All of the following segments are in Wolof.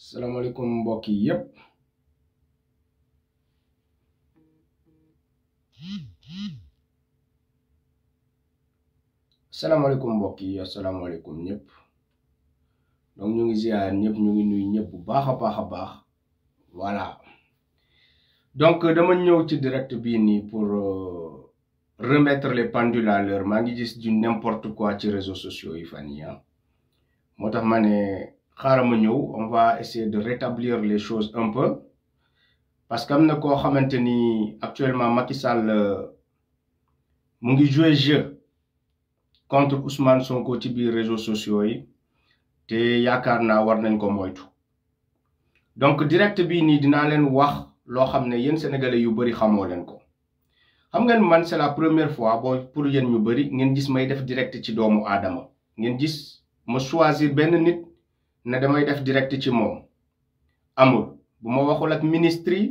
asalaamaaleykum mbokk yi yépp asalaamaaleykum ñëpp donc ñu ngi ziar ñëpp ñu ngi nuyu ñëpp bu baax a baax voilà donc dama ñëw ci direct bii nii pour remettre les pendules à l'heure maa ngi gis du n'importe quoi ci réseaux sociaux yi fan yi moo tax ma ne xaaral ma ñëw on va essayer de rétablir les choses un peu parce que am na koo xamante ni actuellement Macky Sall mu ngi jouer jeu contre Ousmane Sonko ci biir réseaux sociaux yi te yaakaar naa war nañ ko moytu donc direct bii nii dinaa leen wax loo xam ne yéen sénégalais yu bari xamoo leen ko xam ngeen man c'est la première fois boo pour yéen ñu bari ngeen gis may def direct ci doomu aadama ngeen gis ma choisir benn nit ne damay def direct ci moom amul bu ma waxul ak ministre yi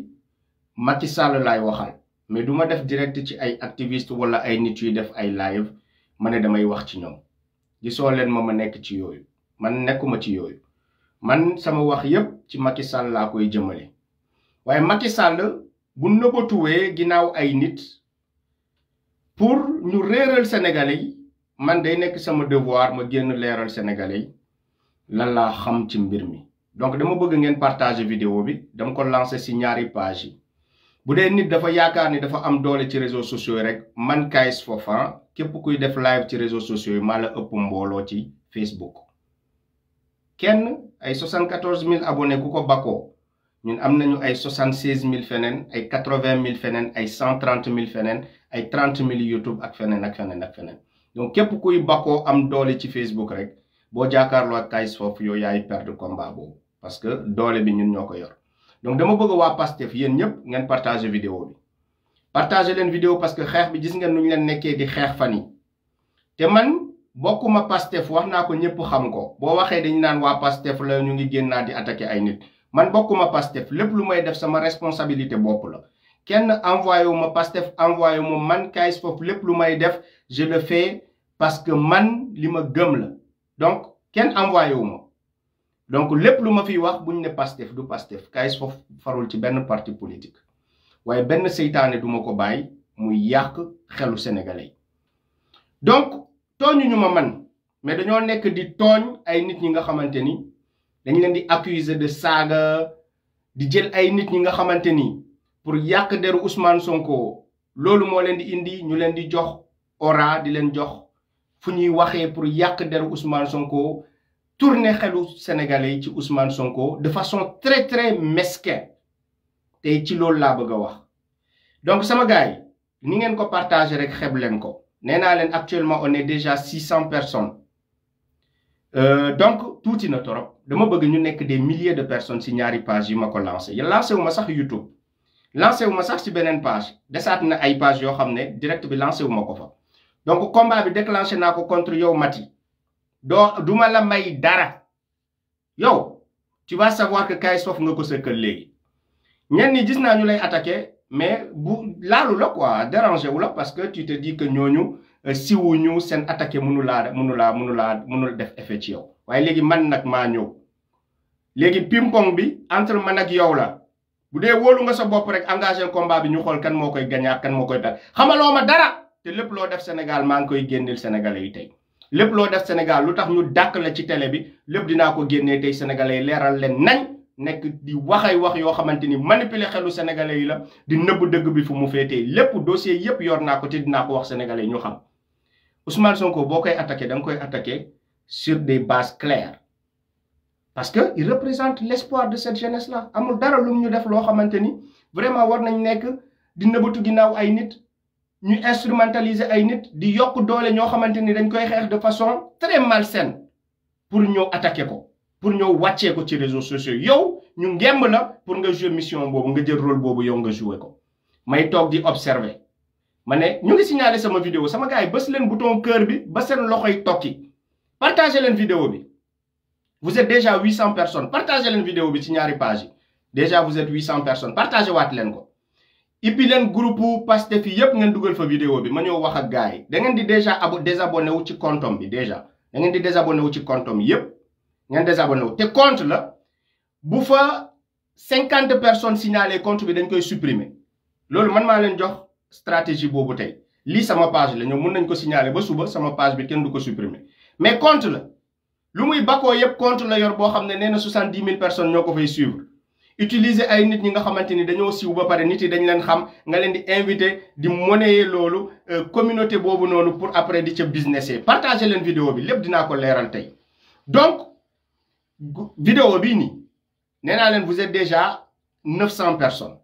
Macky Sall laay waxal mais du ma def direct ci ay activiste wala ay nit yuy def ay live ma ne damay wax ci ñoom gisoo leen ma nekk ci yooyu man nekkuma ci yooyu man sama wax yépp ci Macky Sall laa koy jëmale waaye Macky Sall bu nëbbatuwee ginnaaw ay nit pour ñu réeral sénégalais yi man day nekk sama devoir ma génn leeral sénégalais yi lan laa xam ci mbir mi donc dama bëgg ngeen partager vidéo bi dama ko lancer ci ñaari page yi bu dee nit dafa yaakaar ni dafa am doole ci réseaux sociaux yi rek man Kayz Fof képp kuy def live ci réseaux sociaux yi maa la ëpp mbooloo ci Facebook kenn ay 74 000 abonnés ku ko bakkoo ñun am nañu ay 76 000 feneen ay 80 000 feneen ay 130 000 feneen ay 30 000 YouTube ak feneen ak feneen donc képp kuy bakkoo am doole ci Facebook rek boo jàkkaarloo ak Kayz Fof yow yaay perdre combat boobu parce que doole bi ñun ñoo ko yor donc dama bëgg waa Pastef yéen ñëpp ngeen partager vidéo bi partager leen vidéo parce que xeex bi gis ngeen nu ñu leen nekkee di xeex fan yi te man bokkuma Pastef wax naa ko ñëpp xam ko boo waxee dañu naan waa Pastef la ñu ngi génn naa di attaquer ay nit man bokkuma Pastef lépp lu may def sama responsabilité bopp la kenn envoyé wu ma Pastef envoyé wu ma man Kayz Fof lépp lu may def je le fais parce que man li ma gëm la donc kenn envoyé wu ma donc lépp lu ma fiy wax buñ ne Pastef du Pastef Kayz Fof farul ci benn parti politique waaye benn seytaane duma ko bàyyi muy yàq xelu sénégalais yi donc tooñu ñu ma man mais dañoo nekk di tooñ ay nit ñi nga xamante ni dañ leen di accuser de saaga di jël ay nit ñi nga xamante ni pour yàq deru Ousmane Sonko loolu moo leen di indi ñu leen di jox aura di leen jox fu ñuy waxee pour yàq deru Ousmane Sonko tourner xelu sénégalais yi ci Ousmane Sonko de façon très très mesquin tey ci loolu laa bëgg a wax donc sama gars yi ni ngeen ko partager rek xeb leen ko nee naa leen actuellement on est déjà 600 personnes donc tuuti na torop dama bëgg ñu nekk des milliers de personnes ci ñaari page yi ma ko lancé lancé wu ma sax YouTube lancé wu ma sax ci beneen page desaat na ay page yoo xam ne direct bi lancé wu ma ko fa donc combat bi déclenché naa ko contre yow Mati duma la may dara yow tu vas savoir que Kayz Fof nga ko sëkkal léegi ñenn ñi gis naa ñu lay attaqué mais bu laalu la quoi dérangé wu la parce que tu te dis que ñooñu siwuñu seen attaqué mënul def effet ci yow waaye léegi man nag maa ñëw léegi ping-pong bi entre man ak yow la bu dee wóolu nga sa bopp rek engagé combat bi ñu xool kan moo koy gagné kan moo koy perdre xamaloo ma dara te lépp loo def Sénégal maa ngi koy génneel sénégalais yi tey lépp loo def Sénégal lu tax ñu dàq la ci télé bi lépp dinaa ko génnee tey sénégalais yi leeral leen nañ nekk di waxay wax yoo xamante ni manipuler xelu sénégalais yi la di nëbb dëgg bi fu mu féetee lépp dossier yépp yor naa ko te dinaa ko wax sénégalais yi ñu xam Ousmane Sonko boo koy attaqué da nga koy attaqué sur des bases claires parce que il représente l'espoir de cette jeunesse là amul dara lu ñu def loo xamante ni vraiment war nañ nekk di nëbbatu ginnaaw ay nit ñu instrumentaliser ay nit di yokk doole ñoo xamante ni dañ koy xeex de façon très malsaine pour ñëw attaquer ko pour ñëw wàccee ko ci réseaux sociaux yow ñu ngemb la pour nga jouer mission boobu nga jël rôle boobu yow nga jouer ko may toog di observer ma ne ñu ngi signaler sama vidéo sama gars yi bës leen bouton cœur bi ba seen loxoy tokki partagez leen vidéo bi vous êtes déjà 800 personnes partagez leen vidéo bi ci ñaari page yi déjà vous êtes 800 personnes partagez waat leen ko ibbi leen groupe Pastef yi yëpp ngeen dugal fa vidéo bi ma ñëw wax ak gars yi da ngeen di déjà désabonné wu ci compte bi déjà da ngeen di désabonné wu ci compte yëpp ngeen désabonné wu te compte la bu fa 50 personnes signalé compte bi dañ koy supprimer loolu man maa leen jox stratégie boobu tey lii sama page la ñoom mën nañ ko signaler ba suba sama page bi kenn du ko supprimer mais compte la lu muy bakkoo yëpp compte la yor boo xam ne nee na 70 000 personnes ñoo ko fay suivre utiliser ay nit ñi nga xamante ni dañoo siiw ba pare nit yi dañ leen xam nga leen di invité di monnayer loolu communauté boobu noonu pour après di ca businessé partager leen vidéo bi lépp dinaa ko leeral tey donc vidéo bii nii nee naa leen vous êtes déjà 900 personnes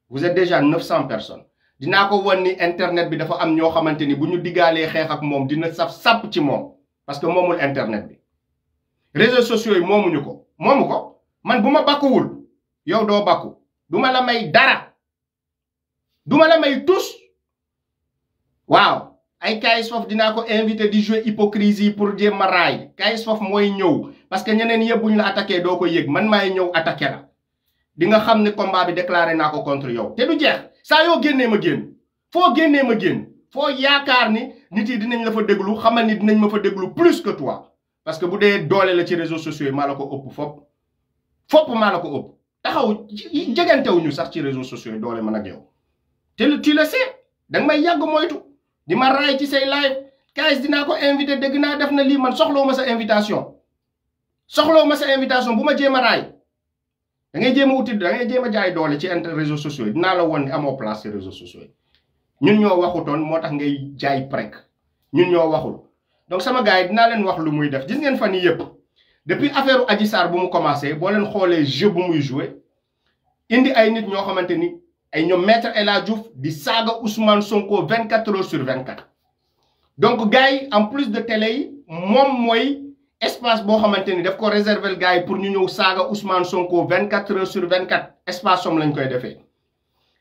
vous êtes déjà 900 personnes dinaa ko won ni internet bi dafa am ñoo xamante ni bu ñu diggaalee xeex ak moom dina sàpp ci moom parce que moomul internet bi réseaux sociaux yi moomuñu ko moomu ko man bu ma bakkuwul yow doo bakku duma la may dara duma la may tus waaw ay Kayz Fof dinaa ko invité di jouer hypocrisie pour jéem a raay Kayz Fof mooy ñëw parce que ñeneen yëpp buñ la attaqué doo ko yëg man maay ñëw attaqué la di nga xam ne combat bi déclaré naa ko contre yow te du jeex saa yoo génnee ma génn foo génnee ma génn foo yaakaar ni nit yi dinañ la fa déglu xamal ni dinañ ma fa déglu plus que toi parce que bu dee doole la ci réseaux sociaux yi maa la ko ëpp fopp maa la ko ëpp taxaw jegantewuñu sax ci réseaux sociaux yi doole man ak yow te tu le sais danga may yàgg moytu di ma raay ci say live Kayz dinaa ko invité dégg naa def na lii man soxlawu ma sa invitation bu ma jéem a raay da ngay jéem a uti da ngay jéem a jaay doole ci réseaux sociaux yi dinaa la woon ni amoo place ci réseaux sociaux yi ñun ñoo waxutoon moo tax ngay jaay prek ñun ñoo waxul donc sama gars yi dinaa leen wax lu muy def gis ngeen fan yii yëpp depuis affaire Adji Sarr bu mu commencé boo leen xoolee jeu bu muy joué indi ay nit ñoo xamante ni ay ñoom maître El Hadji Diouf di saaga Ousmane Sonko 24 heures sur 24 donc gars yi en plus de télé yi moom mooy espace boo xamante ni daf ko réserver gars yi pour ñu ñëw saaga Ousmane Sonko 24 heures sur 24 espace som lañ koy defee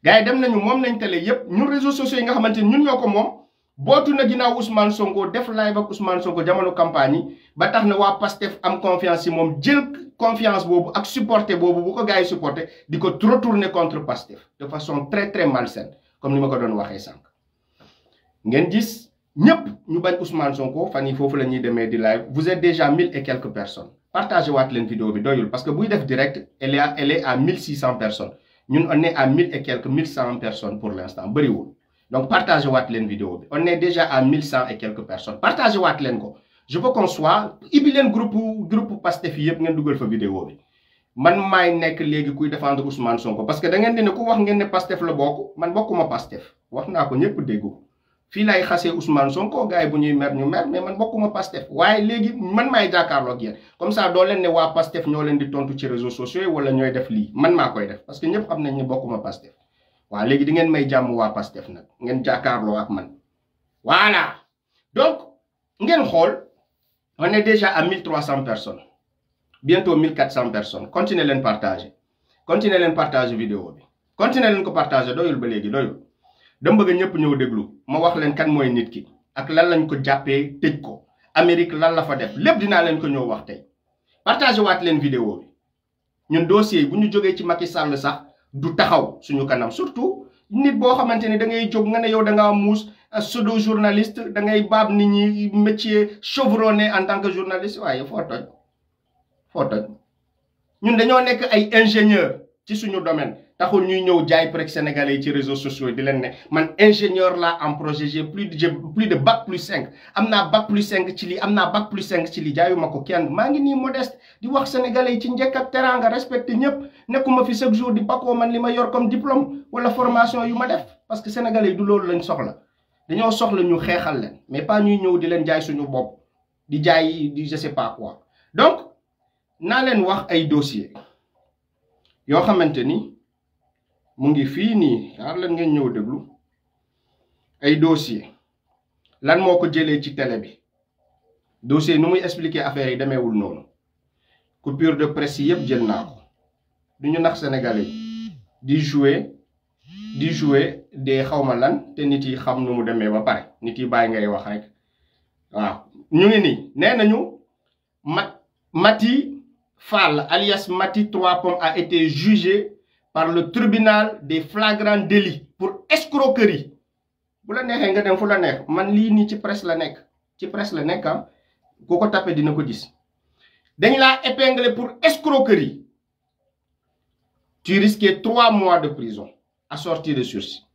gars yi dem nañu moom lañ télé yépp ñun réseaux sociaux yi nga xamante ni ñun ñoo ko moom bootu na ginnaaw Ousmane Sonko def live ak Ousmane Sonko jamono campagne yi ba tax na waa Pastef am confiance ci moom jël confiance boobu ak supporter boobu bu ko gars yi supporter di ko retourner contre Pastef de façon très très malsaine comme ni ma ko doon waxee sànq ngeen gis ñëpp ñu bañ Ousmane Sonko fan yi foofu la ñuy demee di live vous êtes déjà 1000 et quelques personnes partagez waat leen vidéo bi doyul parce que buy def direct elle est à 1600 personnes ñun on est à 1000 et quelques 1100 personnes pour l'instant bëriwul donc partagez waat leen vidéo bi on est déjà à 1100 et quelques personnes partagez waat leen ko je veux qu'on soit ibi leen groupe Pastef yi yëpp ngeen dugal fa vidéo bi man maay nekk léegi kuy défendre Ousmane Sonko parce que da ngeen di ne ku wax ngeen ne Pastef la bokk man bokkuma Pastef wax naa ko ñëpp déggu fii lay xasee Ousmane Sonko gars yi bu ñuy mer ñu mer mais man bokkuma Pastef waaye léegi man maay jàkkaarloo ak yéen comme ça doo leen ne waa Pastef ñoo leen di tontu ci réseaux sociaux yi wala ñooy def lii man maa koy def parce que ñëpp xam nañ ne bokkuma Pastef waaw léegi di ngeen may jàmm waa Pastef nag ngeen jàkkaarloo ak man voilà donc ngeen xool on est déjà à 1300 personnes bientôt 1400 personnes continuez leen partager vidéo bi continuez leen ko partager doyul ba léegi doyul dama bëgg ñëpp ñëw déglu ma wax leen kan mooy nit ki ak lan lañ ko jàppee tëj ko Amérique lan la fa def lépp dinaa leen ko ñëw wax tey partagé waat leen vidéo bi ñun dossier yi bu ñu jógee ci Macky Sall sax du taxaw suñu kanam surtout nit boo xamante ni da ngay jóg nga ne yow da ngaa muus pseudo journaliste da ngay baab nit ñi métier chevronné en tant que journaliste waaye foo toj ñun dañoo nekk ay ingénieur ci suñu domaine taxul ñuy ñëw jaay prek sénégalais yi ci réseaux sociaux di leen ne man ingénieur là en projet j'ai plus de bac plus 5 am naa bac plus 5 ci lii am naa bac plus 5 ci lii jaayuma ko kenn maa ngi nii modeste di wax sénégalais yi ci njëkk ak teraanga respecté ñëpp nekkuma fi chaque jour di bakkoo man li ma yor comme diplôme wala formation yu ma def parce que sénégalais yi du loolu lañ soxla dañoo soxla ñu xeexal leen mais pas ñuy ñëw di leen jaay suñu bopp di jaay di je sais pas quoi donc naa leen wax ay dossier yoo xamante ni mu ngi fii nii xaar leen ngeen ñëw déglu ay dossier lan moo ko jëlee ci télé bi dossier nu muy expliquer affaire yi demeewul noonu coupure de presse yi yëpp jël naa ko du ñu nax sénégalais yi di jouer des xawma lan te nit yi xam nu mu demee ba pare nit yi bàyyi ngay wax rek waaw ñu ngi nii nee nañu Mati Fall alias Mati 3 Pommes a été jugé par le tribunal des flagrants délits pour escroquerie. Bu la neexee nga dem fu la neex man lii nii ci presse la nekk ah ku ko tapé dina ko gis dañ laa épinglé pour escroquerie. Tu risquais 3 mois de prison assorti de sursis.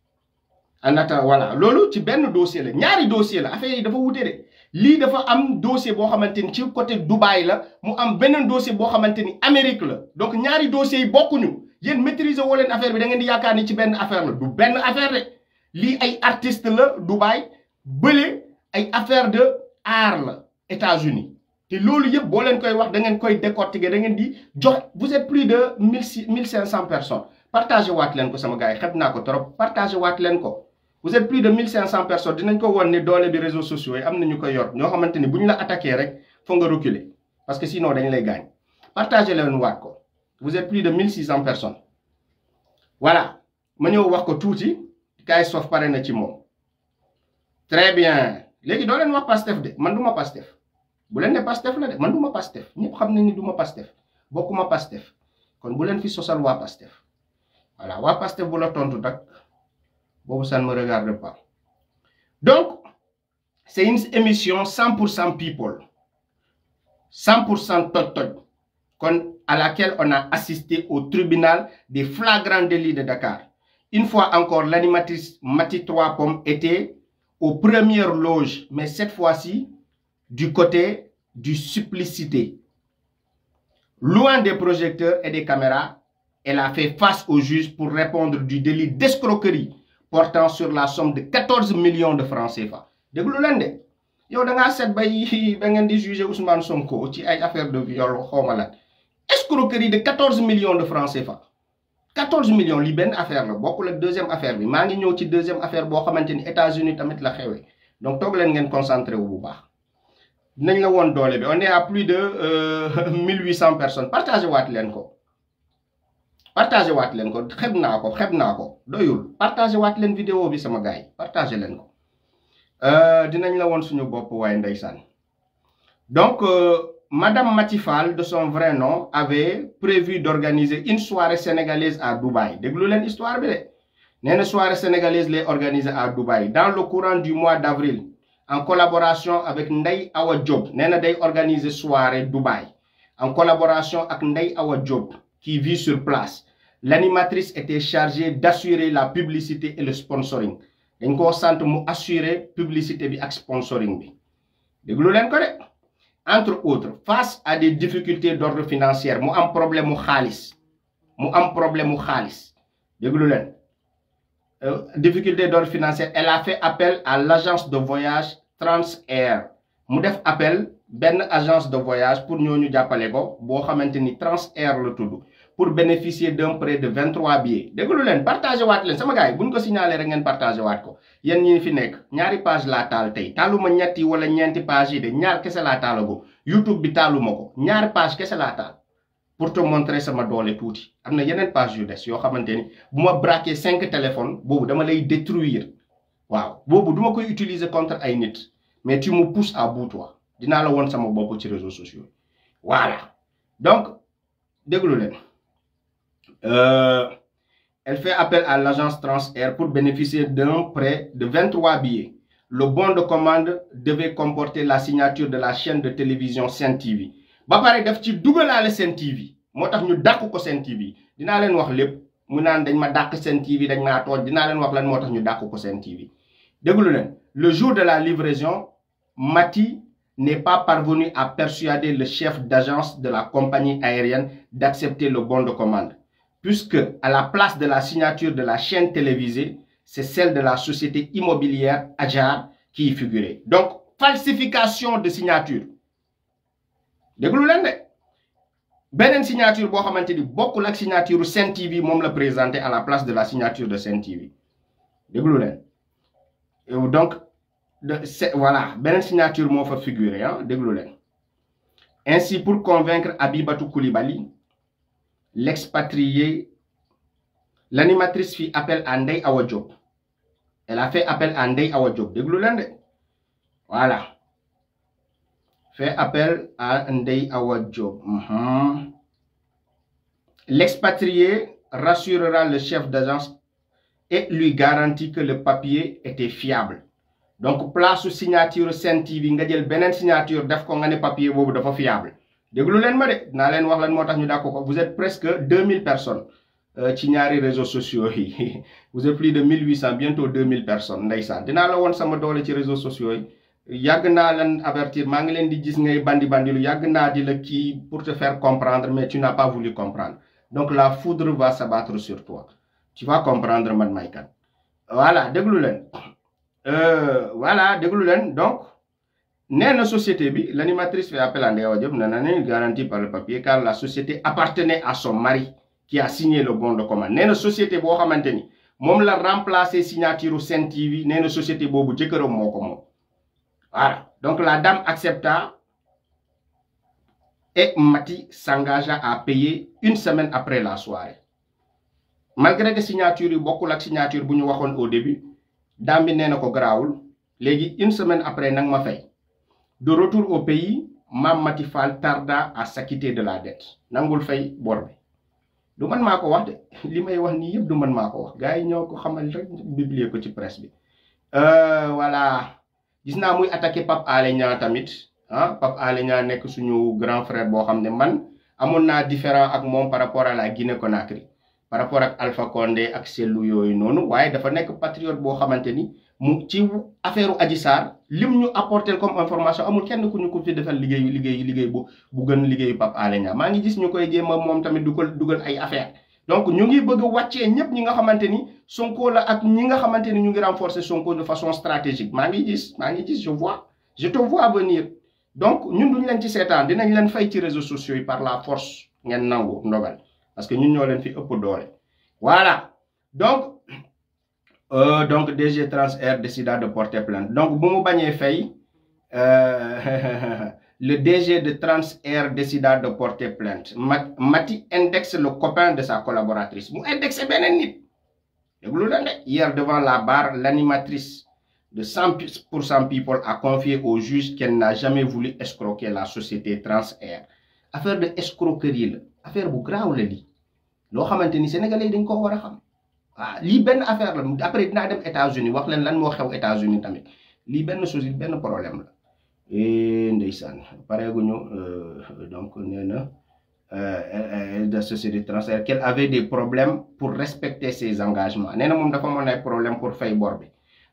En attendant voilà loolu ci benn dossier la ñaari dossier la affaire yi dafa wute de lii dafa am dossier boo xamante ni ci côté Dubaï la mu am beneen dossier boo xamante ni Amérique la donc ñaari dossiers yi bokkuñu yéen maîtriser woo leen affaire bi da ngeen di yaakaar ni ci benn affaire la du benn affaire de lii ay artiste la Dubaï bële ay affaire de art la États-Unis te loolu yëpp boo leen koy wax da ngeen koy décortiquer da ngeen di jox vous êtes plus de 1500 personnes partagé waat leen ko sama gars yi xeb naa ko trop partagé waat leen ko. Vous êtes plus de 1500 personnes dinañ ko won ni doole bi réseaux sociaux yi am na ñu koy yor ñoo xamante ni bu ñu la attaqué rek foo nga reculer parce que sinon dañ lay gaañ partagé leen waat ko vous êtes plus de 1600 personnes voilà ma ñëw wax ko tuuti kaay sof pare na ci moom très bien léegi doo leen wax Pastef de man du ma Pastef bu leen ne Pastef la de man du ma Pastef ñëpp xam nañ ni du ma Pastef bokkuma Pastef kon bu leen fi sosal waa Pastef voilà waa Pastef bu la tontu nag bon, ça ne me regarde pas. Donc, c'est une émission 100% people, 100% tot, à laquelle on a assisté au tribunal des flagrants délits de Dakar. Une fois encore, l'animatrice Mati 3 Pommes était aux premières loges, mais cette fois-ci, du côté du supplicité. Loin des projecteurs et des caméras, elle a fait face au juge pour répondre du délit d'escroquerie portant sur la somme de 14 millions de francs CFA. déglu leen de yow da ngaa seet bay da ngeen di juger Ousmane Sonko ci ay affaire de viol xawma lan escroquerie de 14 millions de francs CFA 14 millions li benn affaire la bokkul ak deuxième affaire bi maa ngi ñëw ci deuxième affaire boo xamante ni États-Unis tamit la xewee donc toog leen ngeen concentré wu bu baax dinañ la woon doole bi on est à plus de 1800 personnes partagé waat leen ko. partagé waat leen ko xeb naa ko doyul partagé waat leen vidéo bi sama gars yi partagé leen ko dinañ la woon suñu bopp waaye ndeysaan donc Madame Matifal de son vrai nom avait prévu d'organiser une soirée sénégalaise à Dubaï déglu leen histoire bi de nee na soirée sénégalaise lay organisée à Dubaï dans le courant du mois d'avril en collaboration avec Ndeye Awa Diop nee na day organiser soirée Dubaï en collaboration avec Ndeye Awa Diop qui vit sur place. L'animatrice était chargée d'assurer la publicité et le sponsoring. dañ koo sant mu assurer publicité bi ak sponsoring bi déglu leen ko de entre autres face à des difficultés d'ordre financier mu am problème mu xaalis déglu leen difficulté d'ordre financier elle a fait appel à l'agence de voyage Transair mu def appel benn agence de voyage pour ñooñu jàppale ko boo xamante ni Transair la tudd pour bénéficier d'un prêt de 23 billets déglu leen partagé waat leen sama gars yi bu ñu ko signalé rek ngeen partagé waat ko yéen ñi fi nekk ñaari page laa taal tey taaluma ñetti wala ñeenti page yi de ñaar kese laa taalago YouTube bi taaluma ko ñaari page kese laa taal pour te montrer sama doole tuuti am na yeneen page yu des yoo xamante ni bu ma braqué 5 téléphones boobu dama lay détruire waaw boobu duma koy utiliser contre ay nit mais tu me pousses à bout toi dinaa la woon sama bopp ci réseaux sociaux voilà donc déglu leen elle fait appel à l'agence Transair pour bénéficier d'un prêt de 23 billets. Le bon de commande devait comporter la signature de la chaîne de télévision Sen TV. ba pare def ci dugalaale Sen TV moo tax ñu dàq ko Sen TV dinaa leen wax lépp mu naan dañ ma dàq Sen TV dañ maa tooj dinaa leen wax lan moo tax ñu dàq ko Sen TV déglu leen le jour de la livraison Mati n'est pas parvenu à persuader le chef d'agence de la compagnie aérienne d'accepter le bon de commande. Puisque à la place de la signature de la chaîne télévisée, c'est celle de la société immobilière Adjar qui y figurait. Donc, falsification de signature. déglu leen de beneen signature boo xamante ni bokkul ak signature Sen TV moom la présenté à la place de la signature de Sen TV déglu leen donc voilà beneen signature moo fa figuré ah déglu leen ainsi pour convaincre Abibatou Coulibaly l'expatrié, l'animatrice fit appel à Ndeye Awa Diop. Elle a fait appel à Ndeye Awa Diop. Déglu leen de voilà fait appel à Ndeye Awa Diop. L'expatrié rassurera le chef d'agence et lui garantit que le papier était fiable. Donc place signature Sen TV nga jël benen signature def ko nga ne papier bobu dafa fiable. Déglu len ma de na len wax lan motax ñu dako ko. Vous êtes presque 2000 personnes ci ñaari réseaux sociaux yi. Vous êtes plus de 1800 bientôt 2000 personnes ndeysaan. Dina la won sama doole ci réseaux sociaux yi. Yag na len avertir ma ngi len di gis ngay bandi lu yag na di la ki pour te faire comprendre mais tu n'as pas voulu comprendre. Donc la foudre va s'abattre sur toi. Tu vas comprendre man may kan. Voilà, déglu len. Voilà, déglu len. Donc néna société bi l'animatrice fait appel à Ndeya Diop nanane garantie par le papier car la société appartenait à son mari qui a signé le bon de commande. Néna société bo xamanteni mom la remplacer signature Sen TV néna société bobu jëkëram moko mom. Voilà. Donc la dame accepta et Mati s'engagea à payer une semaine après la soirée. Malgré que signature yi bokul ak signature bu ñu waxone au début, dame bi néna ko grawul. Légui une semaine après nak ma fay. De retour au pays, Mam Mati Fall tarda à s'acquitter de la dette. Nangul fay bor bi. Du man mako wax de, li may wax ni yeb du man mako wax. Gaay ñoo ko xamal rek publier ko ci presse bi. Voilà. Gis naa muy attaqué Pape Alé Niang tamit Pape Alé Niang nekk suñu grand frère boo xam ne man amoon naa différent ak moom par rapport à la Guinée-Conakry par rapport ak Alpha Condé ak Sellou yooyu noonu waaye dafa nekk patriote boo xamante ni mu ci affaire Adji Sarr lim ñu apporter comme information amul kenn ku ñu ko fi defal liggéey bu gën liggéeyu Pape Alé Niang maa ngi gis ñu koy jéem a moom tamit dugal ay affaire donc ñu ngi bëgg wàccee ñëpp ñi nga xamante ni Sonko la ak ñi nga xamante ni ñu ngi renforcer Sonko de façon stratégique maa ngi gis je te vois venir donc ñun duñ leen ci seetaan dinañ leen fay ci réseaux sociaux yi par la force ngeen nangu ndogal parce que ñun ñoo leen fi ëpp doole voilà donc DG Transair décida de porter plainte donc bu mu bañee fay le DG de Transair décida de porter plainte. Mati indexe le copain de sa collaboratrice. Mu indexe benen nit. Hier devant la barre, l'animatrice de 100% People a confié au juge qu'elle n'a jamais voulu escroquer la société Transair. Affaire de escroquerie, affaire bu graaw la li. Lo xamanteni sénégalais dañ ko wara xam. Li ben affaire la après dina dem États-Unis wax len lan mo xew États-Unis tamit. Li ben chose ben problème la. Et ndeysaan pareeguñu donc néna de société Transair qu'elle avait des problèmes pour respecter ses engagements néna mom dafa mën ay problème pour fay bor bi.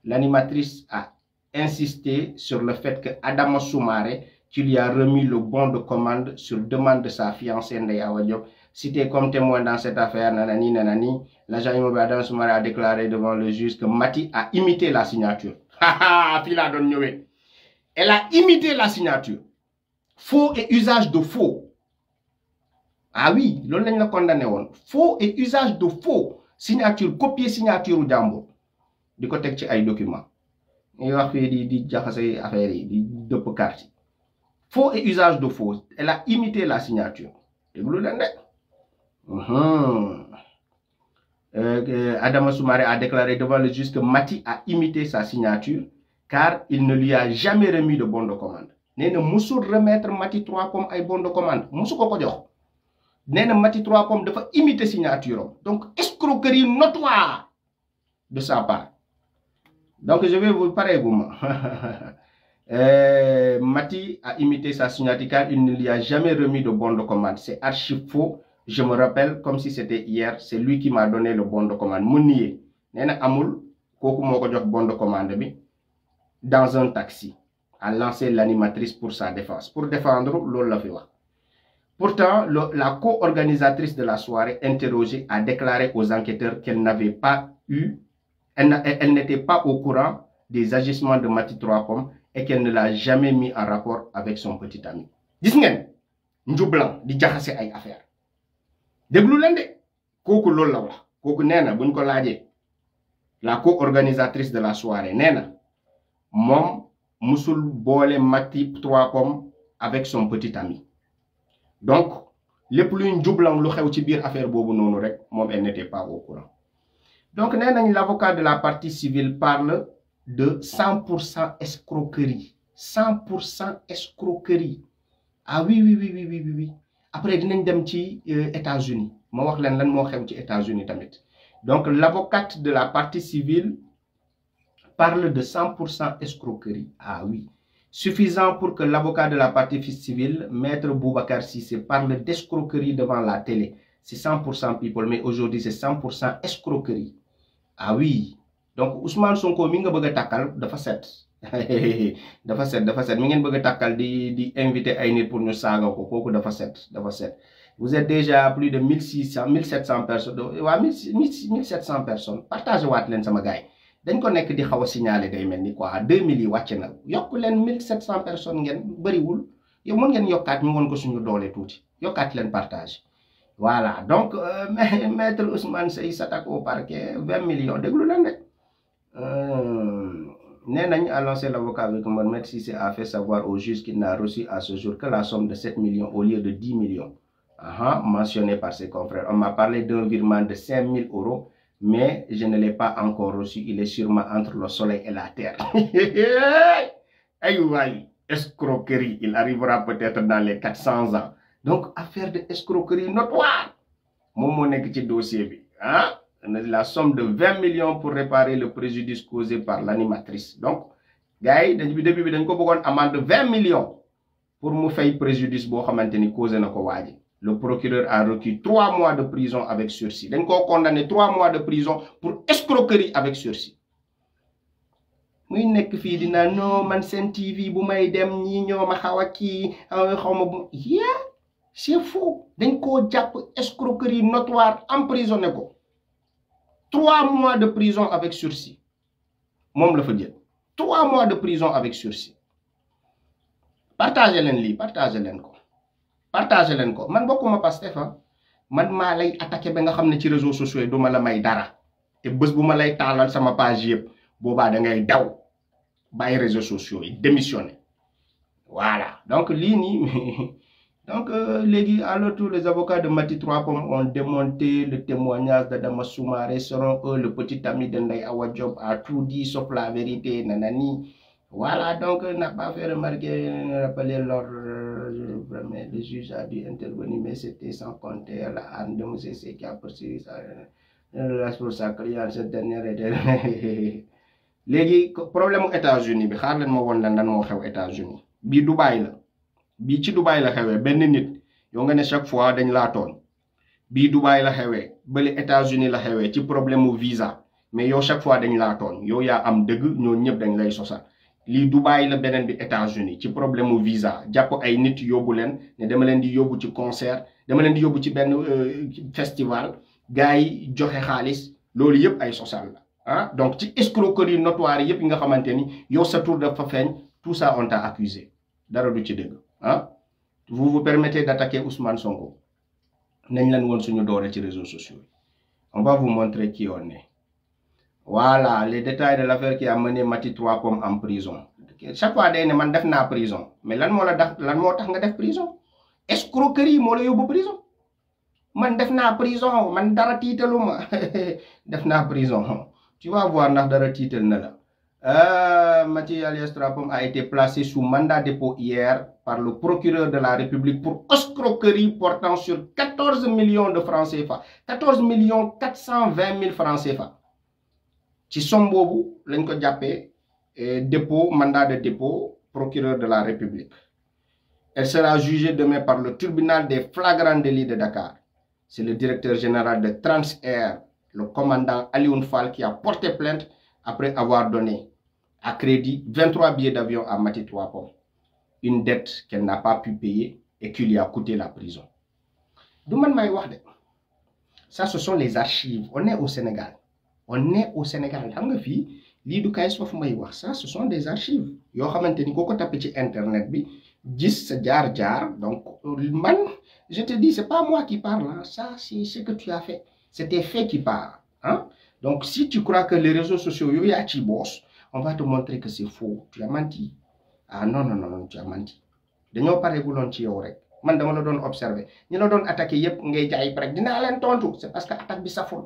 L'animatrice a insisté sur le fait que Adama Soumaré qui lui a remis le bon de commande sur demande de sa fiancée Ndeya Diop cité comme témoin dans cette affaire nanani l'agent immobilier Adama Soumaré a déclaré devant le juge que Mati a imité la signature. Fi la doon ñëwé. Elle a imité la signature. Faux et usage de faux. Ah oui, l'on l'a condamné. Faux et usage de faux. Signature, copier signature ou jambo. Du côté de ay documents. Il va faire des affaires, des carte. Faux et usage de faux. Elle a imité la signature. Adama Soumaré a déclaré devant le juge que Mati a imité sa signature car il ne lui a jamais remis de bon de commande. Néna musul remettre Mati 3 pommes ay bon de commande. Musu ko jox. Néna Mati 3 pommes dafa imiter signature. Donc escroquerie notoire de sa part. Donc je vais vous parler Mati a imité sa signature car il ne lui a jamais remis de bon de commande. C'est archi faux. Je me rappelle comme si c'était hier, c'est lui qui m'a donné le bon de commande. Mounié. Néna amul koku moko jox bon de commande bi. Dans un taxi, a lancé l'animatrice pour sa défense. Pour défendre Lola Fiwa. Pourtant, la co-organisatrice de la soirée interrogée a déclaré aux enquêteurs qu'elle n'avait pas eu, elle n'était pas au courant des agissements de Mati 3 pommes et qu'elle ne l'a jamais mis en rapport avec son petit ami. Gis ngeen njublan di jaxase ay affaire. Déglu leen de kooku loolu la wax kooku nee na buñ ko laajee la co-organisatrice de la soirée nee na Mom musul bolé Mati 3 pommes avec son petit ami. Donc, les plus njublang lu xew ci biir affaire bobu nonu rek mom elle n'était pas au courant. Donc l'avocat de la partie civile parle de 100% escroquerie. 100% escroquerie. Ah oui. Après dinañ dem ci États-Unis. ma wax leen lan moo xew ci États-Unis tamit. Donc l'avocate de la partie civile parle de 100% escroquerie. Ah oui, suffisant pour que l'avocat de la partie civile, Maître Boubacar Sissé, parle d'escroquerie devant la télé. C'est 100% people, mais aujourd'hui c'est 100% escroquerie. Ah oui, donc Ousmane Sonko mi nga bëgg a takkal dafa set dafa set mi ngeen bëgg a takkal di inviter ay nit pour ñu saaga ko kooku dafa set. Vous êtes déjà à plus de 1600 1700 personnes waa 1700 personnes partagé waat leen sama gars yi dañ ko nekk di xaw a signaler day mel ni quoi 2000 yi wàcc na yokk leen 1700 personnes ngeen bëriwul yow mën ngeen yokkaat ñu woon ko suñu doole tuuti yokkaat leen partage. Voilà, donc Maître Ousmane Seye s'attaque au parquet 20 millions déglu leen rek nee nañ a lancé l'avocat avec Maître Sissé a fait savoir au juge qu'il n'a reçu à ce jour que la somme de 7 millions au lieu de 10 millions mentionné par ses confrères. On m'a parlé d'un virement de 5 000 €, mais je ne l'ai pas encore reçu. Il est sûrement entre le soleil et la terre. Aïe, escroquerie, il arrivera peut-être dans les 400 ans. Donc, affaire de escroquerie notoire. Mon nekk ci dossier bi. La somme de 20 millions pour réparer le préjudice causé par l'animatrice. Donc, gars yi depuis début bi dañ ko bëggoon amende de 20 millions pour mu fay préjudice boo xamante ni causé na ko waaji. Le procureur a requis 3 mois de prison avec sursis. dañ ko condamné 3 mois de prison pour escroquerie avec sursis. muy nekk fii dina non man Sen TV bu may dem ñi ñoo ma xaw a kii xaw ma bu c'est faux. dañ koo jàpp escroquerie notoire emprisonné ko 3 mois de prison avec sursis moom la fa jël 3 mois de prison avec sursis. partagé leen lii partagé leen ko man bokkuma Pastef man maa lay attaqué ba nga xam ne ci réseaux sociaux yi duma la may dara te bés bu ma lay taalal sama page yëpp boobaa da ngay daw bàyyi réseaux sociaux yi démissionné. Voilà, donc lii nii donc léegi à leur tour les avocats de Mati 3 Pommes ont démonté le témoignage d'Adama Soumaré. Selon eux, le petit ami de Ndeye Awa Diop a tout dit sauf la vérité, nanani. Voilà, donc n'a pas fait remarquer, rappeler l'ordre, le juge a dû intervenir, mais c'était sans compter la âne de M. C qui a poursuivi pour sa cliente, cette dernière était... léegi problème mu États-Unis bi xaar leen ma woon lan moo xew États-Unis bii Dubaï la bii ci Dubaï la xewee benn nit yow nga ne chaque fois dañ laa tooñ bii Dubaï la xewee bële États-Unis la xewee ci problème mu visa mais yow chaque fois dañ laa tooñ yow yaa am dëgg ñoo ñëpp dañ lay sosal lii Dubaï la beneen bi États-Unis ci problème mu visa jàpp ay nit yóbbu leen ne dama leen di yóbbu ci concert dama leen di yóbbu ci benn festival gars yi joxe xaalis loolu yëpp ay sosal la. Donc ci escroquerie notoire yëpp yi nga xamante ni yow sa tour dafa feeñ tout ça on t'a accusé dara du ci dëgg vous vous permettez d'attaquer Ousmane Sonko nañ leen woon suñu doole ci réseaux sociaux yi on va vous montrer qui on est. Voilà les détails de l'affaire qui a mené Mati 3 Pommes en prison. Chaque fois day ne man def naa prison mais lan moo tax nga def prison escroquerie moo la yóbbu prison man def naa prison man dara tiitaluma def naa prison. Tu vas voir ndax dara tiital na la. Mati alias 3 Pommes a été placé sous mandat de dépôt hier par le procureur de la République pour escroquerie portant sur 14 millions de francs CFA. 14 420 000 francs CFA. ci somme boobu lañ ko jàppee dépôt mandat de dépôt procureur de la République. Elle sera jugée demain par le tribunal des flagrants délits de Dakar. C'est le directeur général de Transair, le commandant Alioune Fall, qui a porté plainte après avoir donné à crédit 23 billets d'avion à Mati 3 Pommes. Une dette qu'elle n'a pas pu payer et qui lui a coûté la prison. Du man may wax de. Ça, ce sont les archives. On est au Sénégal. Xam nga fii lii du kay foofu may wax ça ce sont des archives yoo xamante ni koo ko tapé ci internet bi gis sa jaar-jaar donc man je te dis c'est pas moi qui parle ça c'est ce que tu as fait c'est tes faits qui parlent donc si tu crois que les réseaux sociaux yooyu yaa ci boos on va te montrer que c'est faux tu as menti non tu as menti dañoo pareeguloon ci yow rek man dama la doon observer ñi la doon attaqué yépp ngay jaay rek dinaa leen tontu c'est parce que attaque bi saful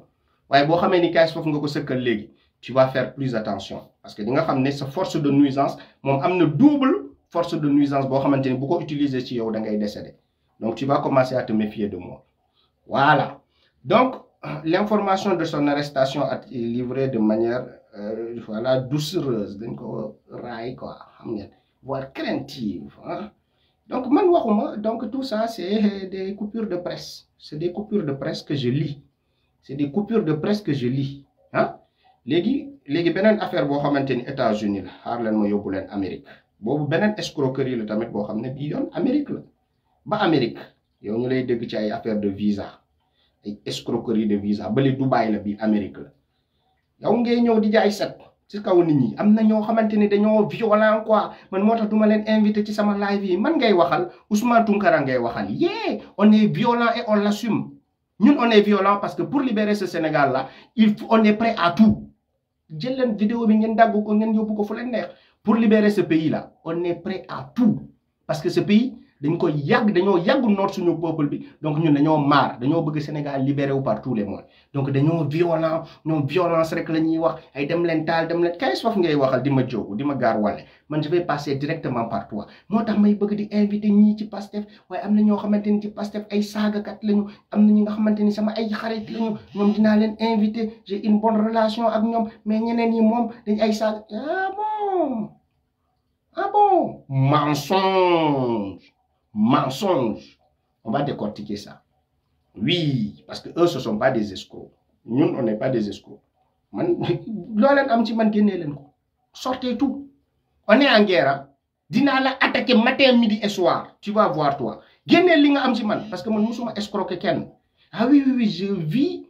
waaye boo xamee ni kaay foofu nga ko sëkkal léegi tu vas faire plus attention parce que di nga xam ne sa force de nuisance moom am na double force de nuisance boo xamante ni bu ko utiliser ci yow da ngay décéder donc tu vas commencer à te méfier de moi voilà Donc, l'information de son arrestation a été livrée de manière voilà, doucereuse, voire craintive. Hein? Donc, donc, tout ça, c'est des coupures de presse. C'est des coupures de presse que je lis. C'est des coupures de presse que je lis. Hein? Légui benen affaire bo xamanteni États-Unis la xaar leen ma yóbbu leen Amérique boobu benen escroquerie la tamit boo xam ne bii yoon Amérique la ba Amérique yow ñu lay dégg ci ay affaire de visa ay escroquerie de visa bali Dubaï la bi Amérique la yow ngay ñëw di jaay set ci kaw nit ñi am na ñoo xamante ni dañoo violent quoi man moo tax duma leen invité ci sama live yi man ngay waxal Ousmane Tounkara ngay waxal on est violent et on l'assume ñun on est violent parce que pour libérer ce Sénégal là on est prêt à tout jël leen vidéo bi ngeen dagg ko ngeen yóbbu ko fu leen neex pour libérer ce pays là on est prêt à tout parce que ce pays dañ ko yàgg dañoo yàgg noot suñu peuple bi donc ñun dañoo maar dañoo bëgg Sénégal libéré wu par tous les moyens donc dañoo violent ñoom violence rek la ñuy wax ay dem leen taal dem leen kay sof ngay waxal di ma jógu di ma gaar wàlle man je vais passer directement par toi moo tax may bëgg di invité ñii ci Pastef waaye am na ñoo xamante ni ci Pastef ay saagakat lañu am na ñi nga xamante ni sama ay xarit lañu ñoom dinaa leen invité j'ai une bonne relation ak ñoom mais ñeneen ñi moom dañ ay saaga ah bon mensonge on va décortiquer ça oui parce que eux ce sont pas des escrocs ñun on n'est pas des escrocs man loo leen am ci man génnee leen ko sortez tout on est en guerre dinaa la attaquer matin midi et soir tu vas voir toi génnee li nga am ci man parce que man musuma escroquer kenn ah oui je vis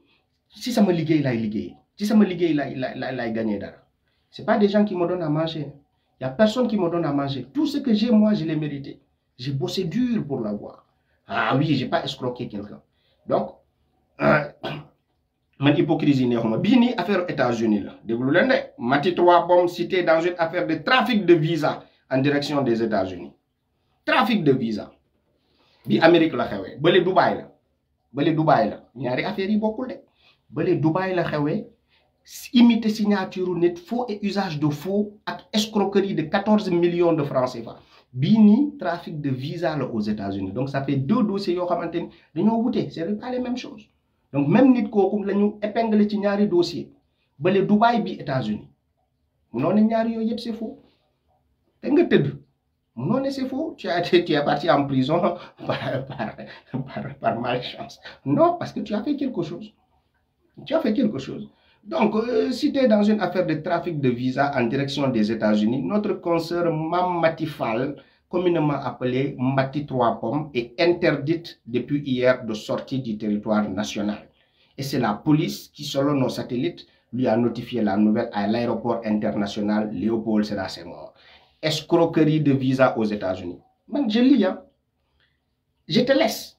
si sama liggéey lay liggéey ci sama liggéey lay gagner dara c'est pas des gens qui me donnent à manger il y a personne qui me donne à manger tout ce que j'ai moi je l'ai mérité j'ai bossé dur pour l'avoir ah oui j'ai pas escroqué quelqu'un donc man hypocrisie neexuma bii nii affaire États-Unis la déglu leen de Mati 3 Pommes cité dans une affaire de trafic de visa en direction des États-Unis trafic de visa bi Amérique la xewee bële Dubaï la ñaari affaire yi bokkul de bële Dubaï la xewee imiter signature nit faux et usage de faux ak escroquerie de 14 millions de francs CFA bii nii trafic de visa la aux États-Unis donc ça fait deux dossiers yoo xamante ni dañoo wute c'est pas les mêmes choses donc même nit kooku la ñu épinglé ci ñaari dossier bële Dubaï bi États-Unis munoo ne ñaari yooyu yëpp c'est faux te nga tëdd munoo ne c'est faux tu es parti en prison par malchance non parce que tu as fait quelque chose donc cité dans une affaire de trafic de visa en direction des États-Unis notre consoeur Mame Maty Fall communément appelée Mati 3 Pommes est interdite depuis hier de sortie du territoire national. Et c'est la police qui, selon nos satellites, lui a notifié la nouvelle à l'aéroport international Léopold Sédar Senghor. Escroquerie de visa aux États-Unis. Man, je lis, hein. Je te laisse.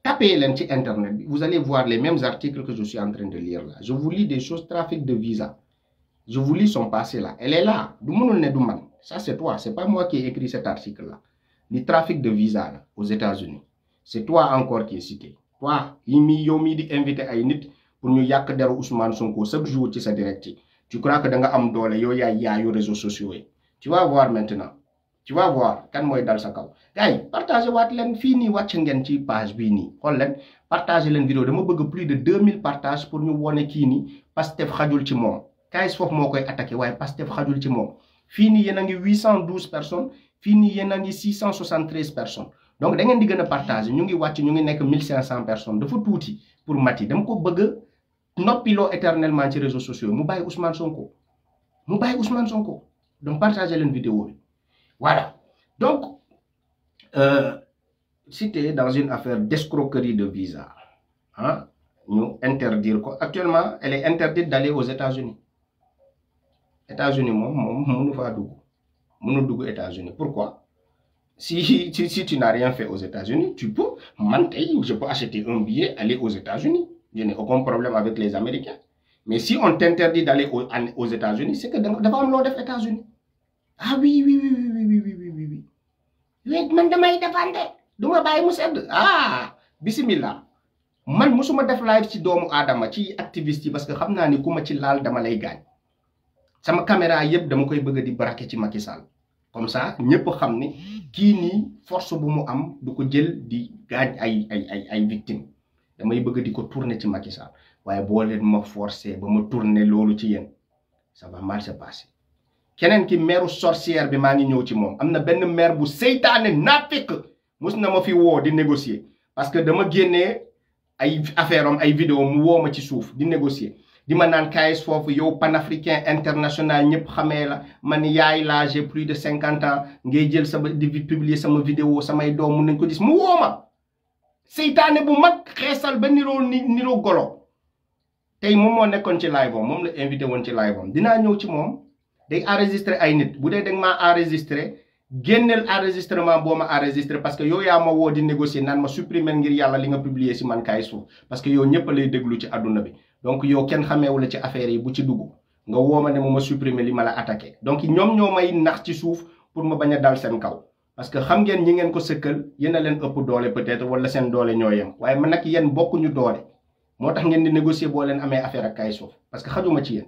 Tapez sur Internet. Vous allez voir les mêmes articles que je suis en train de lire là. Je vous lis des choses, trafic de visa. Je vous lis son passé là. Elle est là. Ça, c'est toi. C'est pas moi qui ai écrit cet article-là. Le trafic de visa là, aux États-Unis. C'est toi encore qui est cité. Toi, yomi di invité ay nit pour ñu yak deru Ousmane Sonko chaque jour ci sa direct. Tu crois que da nga am doole yow yaayu réseaux sociaux yi. Tu vas voir maintenant. Tu vas voir kan moy dal sa kaw. Gay, partagez waat len fi ni wacc ngeen ci page bi ni. Xol len partager len vidéo dama bëgg plus de 2000 partages pour ñu woné ki ni Pastef xajul ci mom. Kayz fof mo koy attaquer waye Pastef xajul ci mom. Fini yéen a ngi 812 personnes fini yéen a ngi 673 personnes donc da ngeen di gën a partager ñu ngi wàcc ñu ngi nekk 1500 personnes dafa tuuti pour Mati dama ko bëgg noppiloo éternellement ci réseaux sociaux mu bàyyi Ousmane Sonko donc partager leen vidéo bi voilà donc cité dans une affaire d'escroquerie de visa hein ñu interdire ko actuellement elle est interdite d'aller aux États-Unis moom mënu faa dugg mënu dugg États-Unis pourquoi si tu n'as rien fait aux États-Unis tu peux je peux acheter un billet aller aux États-Unis je n'ai aucun problème avec les Américains mais si on t'interdit d'aller aux États-Unis c'est que dafa am loo def États-Unis ah oui man damay defante duma bàyyi mu sedd bismillah man musuma def live ci doomu aadama ci activiste yi parce que xam naa ni ku ma ci laal dama lay gaañ sama caméra yëpp dama koy bëgg di braquer ci Macky Sall comme ça ñëpp xam ni kii nii force bu mu am du ko jël di gaañ ay victimes damay bëgg di ko tourner ci Macky Sall waaye boo leen ma forcer ba ma tourner loolu ci yéen ça va mal se passer. keneen ki meeru sorcière bi maa ngi ñëw ci moom am na benn maire bu seytaane nafiq mus na ma fi woo di négocier parce que dama génnee ay affaire am ay vidéo mu woo ma ci suuf di négocier di ma naan KS foofu yow panafricain international ñëpp xamee la man yaay laa j'ai plus de 50 ans ngay jël sama di publier sama vidéo samay doom mun nañ ko gis mu woo ma seytaane bu mag xeesal ba niroo golo tey moom moo nekkoon ci live am moom la invité woon ci live am dinaa ñëw ci moom day enregistré ay nit bu dee da nga maa enregistré génneel enregistrement boo ma enregistré parce que yow yaa ma woo di négocier naan ma supprimer ngir yàlla li nga publier si man KS Foof parce que yow ñëpp lay déglu ci àdduna bi donc yow kenn xameewu la ci affaire yi bu ci dugg nga woo ma ne ma supprimer li ma la attaqué donc ñoom ñoo may nax ci suuf pour ma bañ a dal seen kaw parce que xam ngeen ñi ngeen ko sëkkal yéen a leen ëpp doole peut-être wala seen doole ñoo yem waaye man nag yéen bokkuñu doole moo tax ngeen di négocier boo leen amee affaire ak KS Foof parce que xajuma ci yéen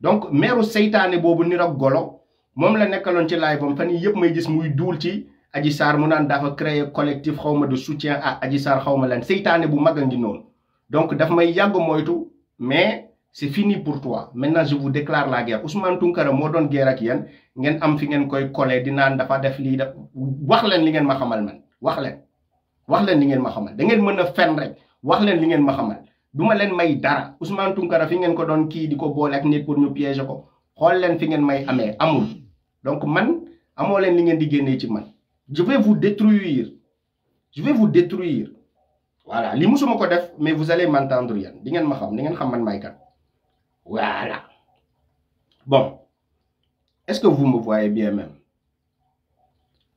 donc meeru seytaane boobu ni rek golo moom la nekkaloon ci live am fan yii yëpp may gis muy duul ci Adji Sarr mu naan dafa créer collectif xawma de soutien à Adji Sarr xawma leen seytaane bu mag a ngi noonu donc daf may yàgg moytu mais c'est fini pour toi maintenant je vous déclare la guerre Ousmane Tounkara moo doon guerre ak yéen ngeen am fi ngeen koy collé di naan dafa def lii da wax leen li ngeen ma xamal man wax leen li ngeen ma xamal da ngeen mën a fen rek wax leen li ngeen ma xamal duma leen may dara Ousmane Tounkara fi ngeen ko doon kii di ko boole ak nit pour ñu piéger ko xool leen fi ngeen may amee amul donc man amoo leen li ngeen di génnee ci man je vais vous détruire voilà li musuma ko def mais vous allez m'entendre yéen di ngeen ma xam di ngeen xam man may kan voilà bon est-ce que vous me voyez bien même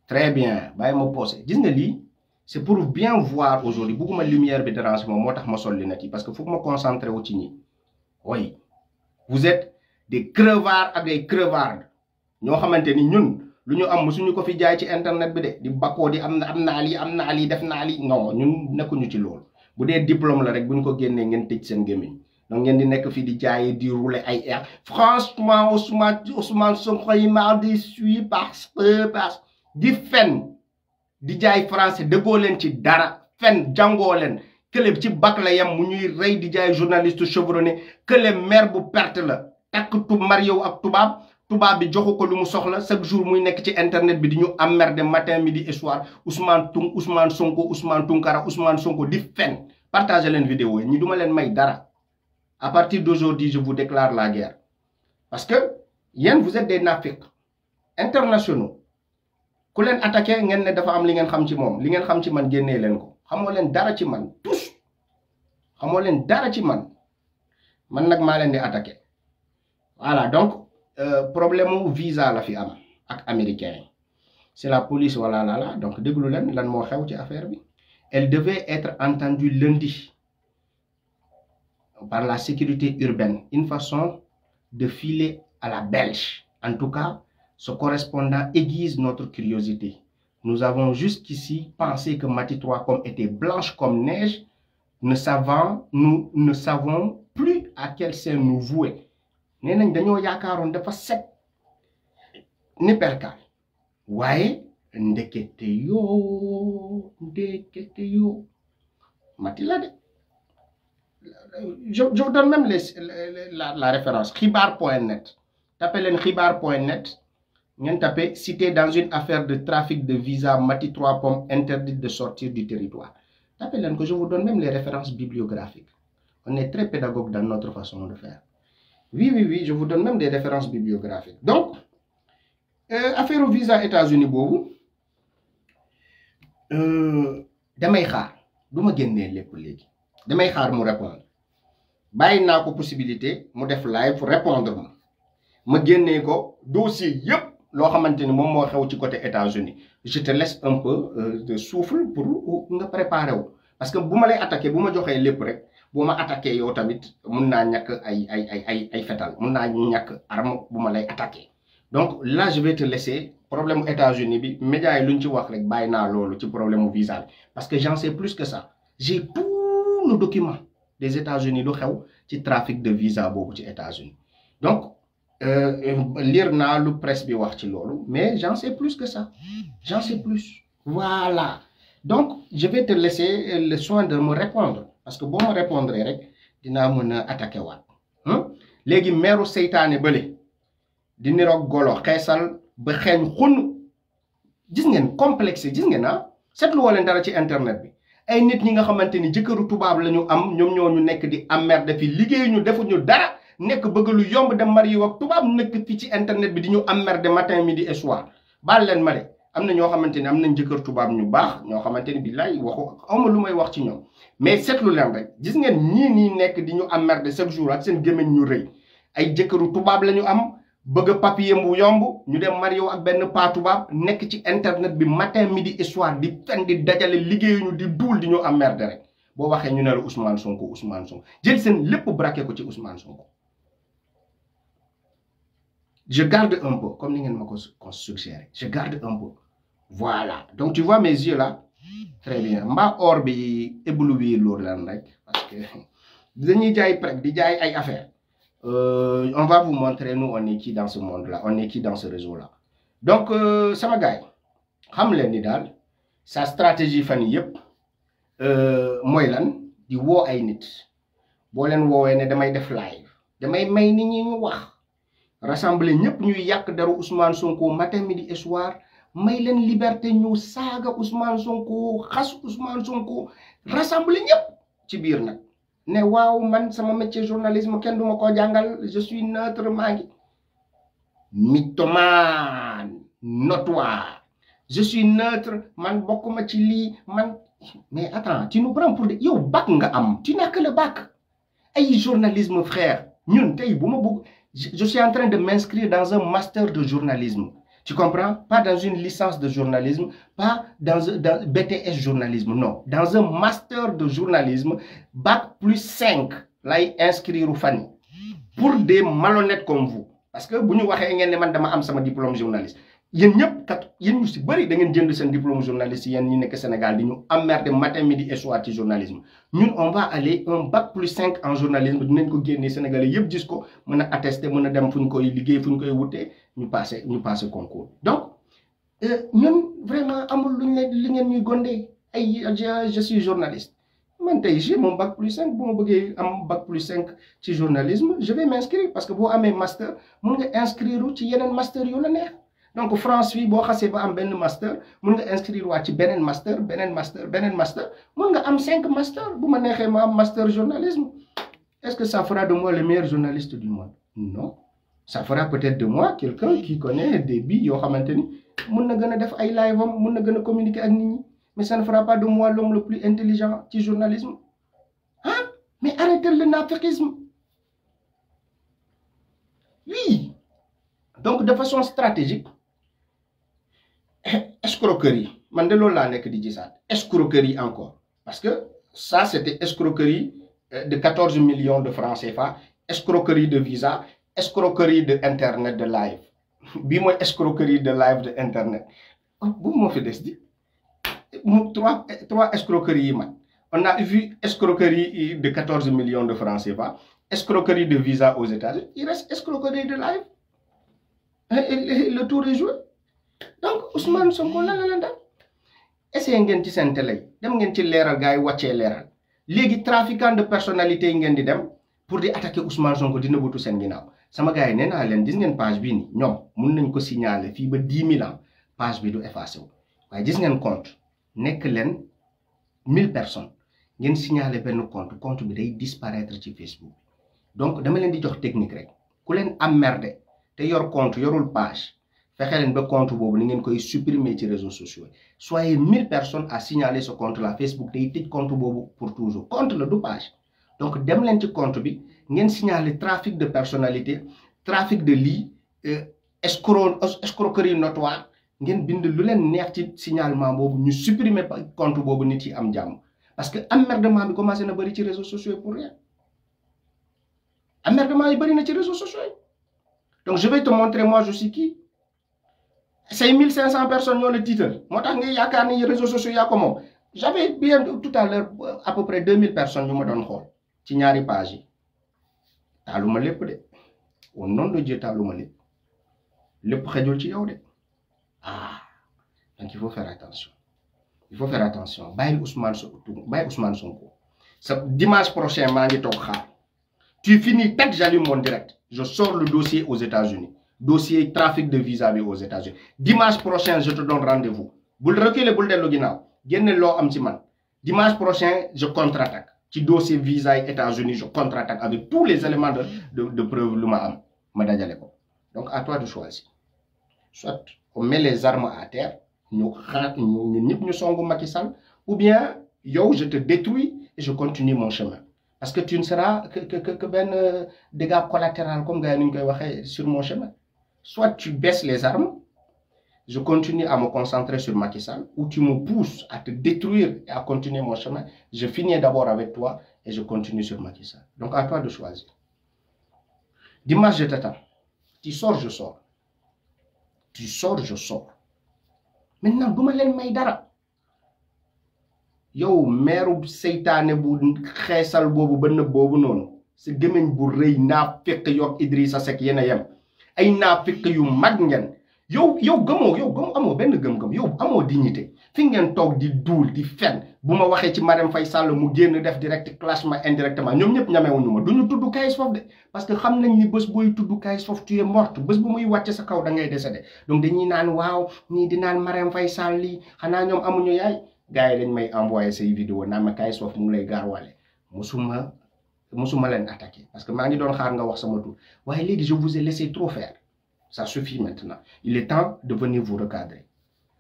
très bien bàyyi ma posé gis nga lii c'est pour bien voir aujourd'hui bugguma lumière bi dérange moom moo tax ma sol lunette yi parce que faut que ma concentré wu ci ñi oui vous êtes des crevards ak des crevards ñoo xamante ni ñun lu ñu am musuñu ko fi jaay ci internet bi de di bakkoo di am naa lii def naa lii non ñun nekkuñu ci loolu bu dee diplôme la rek bu ñu ko génnee ngeen tëj seen gémmiñ donc ngeen di nekk fii di jaayee di rouler ay air franchement Ousmane Sonko yi mar di suis parce di fen di jaay français dëggoo leen ci dara fen jàngoo leen kële ci bac la yam mu ñuy rey di jaay journaliste chevronné kële maire bu perte la takk marié ak tubaab bi joxu ko lu mu soxla chaque jour muy nekk ci internet bi di ñu emmerder matin midi et soir Ousmane Sonko di fen partagez leen vidéo yi ñi duma leen may dara à partir d'aujourd'hui je vous déclare la guerre parce que yéen vous êtes des nafiq internationaux ku leen attaqué ngeen ne dafa am li ngeen xam ci moom li ngeen xam ci man génnee leen ko xamoo leen dara ci man tous xamoo leen dara ci man nag maa leen di attaqué voilà donc problème mu visa la fi am ak américain yi c'est la police wala la donc déglu leen lan moo xew ci affaire bi elle devait être entendue lundi par la sécurité urbaine une façon de filer à la belge en tout cas ce correspondant aiguise notre curiosité nous avons jusqu'ici pensé que Mati 3Com était blanche comme neige nous ne savons plus à quel sein nous vouer nee nañ dañoo yaakaaroon dafa set ni perkal waaye ndekete yoo Mati la de je vous donne même la référence xibaar.net tapez leen xibaar.net ngeen tapez cité dans une affaire de trafic de visa Mati 3Com interdite de sortir du territoire tapez leen que je vous donne même les références bibliographiques on est très pédagogue dans notre façon de faire oui je vous donne même des références bibliographiques donc affaire au visa États-Unis boobu damay xaar du ma génnee lépp léegi damay xaar mu répondre bàyyi naa ko possibilité mu def live répondre ma génnee ko dossier yëpp loo xamante ni moom moo xew ci côté États-Unis je te laisse un peu de souffle pour nga préparer wu parce que bu ma lay attaqué bu ma joxee lépp rek bu ma attaqué yow tamit mun naa ñàkk ay fetal mun naa ñàkk arme bu ma lay attaqué donc là je vais te laisser problème États-Unis bi médias yi lu ñu ci wax rek bàyyi naa loolu ci problème mu visa bi parce que j'en sais plus que ça j'ai tout le document des États-Unis lu xew ci trafic de visa boobu ci États-Unis donc lire naa lu presse bi wax ci loolu mais j'en sais plus que ça j'en sais plus voilà donc je vais te laisser le soin de me répondre parce que boo ma répondre rek dinaa mën a attaqué waat léegi meeru seytaane bële di niroog golo xeesal ba xeeñ xunn gis ngeen complexe gis ngeen seetlu woo leen dara ci internet bi ay nit ñi nga xamante ni jëkkëru tubaab la ñu am ñoom ñoo ñu nekk di emmerde fi liggéey ñu defuñu dara nekk bëgg lu yomb dem marié ak tubaab nekk fi ci internet bi di ñu emmerde matin midi et soir baal leen ma de am na ñoo xamante ni am nañ jëkkër tubaab ñu baax ñoo xamante ni billaay waxu awma lu may wax ci ñoom mais seetlu leen rek gis ngeen ñii nii nekk di ñu emmerde chaque jour ak seen gémmiñ ñu rëy ay jëkkëru tubaab la ñu am bëgg papier bu yomb ñu dem marié ak benn paa tubaab nekk ci internet bi matin midi et soir di fen di dajale liggéeyuñu di duul di ñu emmerde rek boo waxee ñu ne la Ousmane Sonko jël seen lépp braqué ko ci Ousmane Sonko. Je garde un peu, comme vous m'avez suggéré. Je garde un peu. Voilà. Donc, tu vois mes yeux là? Très bien. Ma orbi éblouir l'ourlan, parce que on va vous montrer, nous, on est qui dans ce monde-là, on est qui dans ce réseau-là. Donc, ça m'a gagné. Sa stratégie, Fanny, moi, di wo ay nit. Bo len wowe ne damay def live. Damay may nit ñi ñu wax. Rassembler ñëpp ñuy yàq daru Ousmane Sonko matin midi et soir may leen liberté ñu saaga Ousmane Sonko xas Ousmane Sonko rassembler ñëpp ci biir nag ne waaw man sama métier journalisme kenn duma ko jàngal je suis neutre maa ngi mythomane notoire je suis neutre man bokkuma ci lii man mais attends tu nous prends pour des yow bac nga am tu n'as que le bac ay journalisme frère ñun tey bu ma bëgg je suis en train de m'inscrire dans un master de journalisme. Tu comprends? Pas dans une licence de journalisme, pas dans BTS journalisme, non. Dans un master de journalisme, bac plus 5, là, inscrire au Fanny. Pour des malhonnêtes comme vous. Parce que si vous avez un diplôme journaliste, yéen ñëpp kat yéen ñu si bëri da ngeen jënd seen diplôme journaliste yéen ñi nekk Sénégal di ñu emmerde matin midi et soir ci journalisme ñun on va aller un bac plus 5 en journalisme dinañ ko génnee Sénégalais yëpp gis ko mën a attester mën a dem fu ñu koy liggéey fu ñu koy wutee ñu passé concours donc ñun vraiment amul luñ leen li ngeen ñuy gondee ay je suis journaliste man tey j'ai mon bac plus 5 bu ma bëggee am bac plus 5 ci journalisme je vais m'inscrire parce que boo amee master mën nga inscrire ci yeneen master yu la neex. Donc, France, si vous avez un master, vous pouvez inscrire un master, master. Vous avez 5 masters, vous avez un master journalisme. Est-ce que ça fera de moi le meilleur journaliste du monde? Non. Ça fera peut-être de moi quelqu'un qui connaît des billes, vous pouvez faire un live, vous pouvez communiquer avec nous. Mais ça ne fera pas de moi l'homme le plus intelligent du journalisme. Hein? Mais arrêtez le naphérisme. Oui. Donc, de façon stratégique, escroquerie. Escroquerie encore. Parce que ça, c'était escroquerie de 14 millions de francs CFA, escroquerie de visa, escroquerie de Internet de live. Bimo escroquerie de live de Internet. Vous m'avez fait des dit. Trois escroqueries. On a vu escroquerie de 14 millions de francs CFA, escroquerie de visa aux États-Unis. Il reste escroquerie de live. Et le tour est joué. Donc, Ousmane Sonko la essayez ngeen ci sen télé dem ngeen ci léral gaay waccé léral légui trafiquant de personnalité ngeen di dem pour di attaquer Ousmane Sonko dina butu sen ginaaw sama gaay néna len gis ngeen page bi ni ñom mën nañ ko signaler fi ba 10 000 ans page bi du effacer wu waye gis ngeen compte nek len 1000 personnes ngeen signaler ben compte bi day disparaître ci Facebook donc dama len di jox technique rek ku len emmerder te yor compte yorul page fexé len ba compte bobu ni ngeen koy supprimer ci réseaux sociaux soyez 1000 personnes à signaler ce compte là Facebook day tej compte bobu pour toujours compte la du page donc dem len ci compte bi ngeen signaler trafic de personnalité trafic de lits escroquerie notoire ngeen bind lu len neex ci signalement bobu ñu supprimer compte bobu nit yi am jamm parce que emmerdement bi commencé na bari ci réseaux sociaux pour rien emmerdement yi bari na ci réseaux sociaux donc je vais te montrer moi je suis qui. 5500 personnes ont le titre. Moi, je les réseaux sociaux. J'avais bien tout à l'heure à peu près 2000 personnes qui me donnent rôle. Tu n'y arrives pas. Au nom de Dieu, le prédieu tu ah, donc il faut faire attention. Il faut faire attention. Bail Ousmane Sonko. Dimanche prochain, tu finis, tac, j'allume mon direct. Je sors le dossier aux États-Unis. Dossier trafic de visa aux États-Unis. Dimanche prochain, je te donne rendez-vous. Vous le reculez, vous le déloguez. Dimanche prochain, je contre-attaque. Petit dossier visa États-Unis, je contre-attaque avec tous les éléments de preuve. Donc, à toi de choisir. Soit on met les armes à terre, nous sommes Macky Sall, ou bien, yo, je te détruis et je continue mon chemin. Parce que tu ne seras que ben dégâts collatéraux comme sur mon chemin. Soit tu baisses les armes, je continue à me concentrer sur Macky Sall, ou tu me pousses à te détruire et à continuer mon chemin. Je finis d'abord avec toi et je continue sur Macky Sall. Donc à toi de choisir. Dimanche, je t'attends. Tu sors, je sors. Tu sors, je sors. Maintenant, douma len may dara. Yow meeru seytaane bu xeesal boobu ba nëb boobu noonu sa gémmiñ bu rëy naa fekk yoog Idrissa Seck yéen a yem ay naa fekk yu mag ngeen yow gëmoo amoo benn gëm-gëm yow amoo dignité fi ngeen toog di duul di fen bu ma waxee ci Marème Faye Sall mu génn def direct clashement indirectement ñoom ñëpp ñamewuñu ma duñu tudd Kayz Fof de parce que xam nañ ni bés booy tudd Kayz Fof tu es morte bés bu muy wàcce sa kaw da ngay décédé donc dañuy naan waaw ñii di naan Marème Faye Sall lii xanaa ñoom amuñu yaay gars yi dañ may envoyé say vidéo naa ma Kayz Fof mu ngi lay gaarwaale musuma leen attaqué parce que maa ngi doon xaar nga wax sama tur waaye léegi je vous ai laissé trop faire ça suffit maintenant il est temps de venir vous recadrer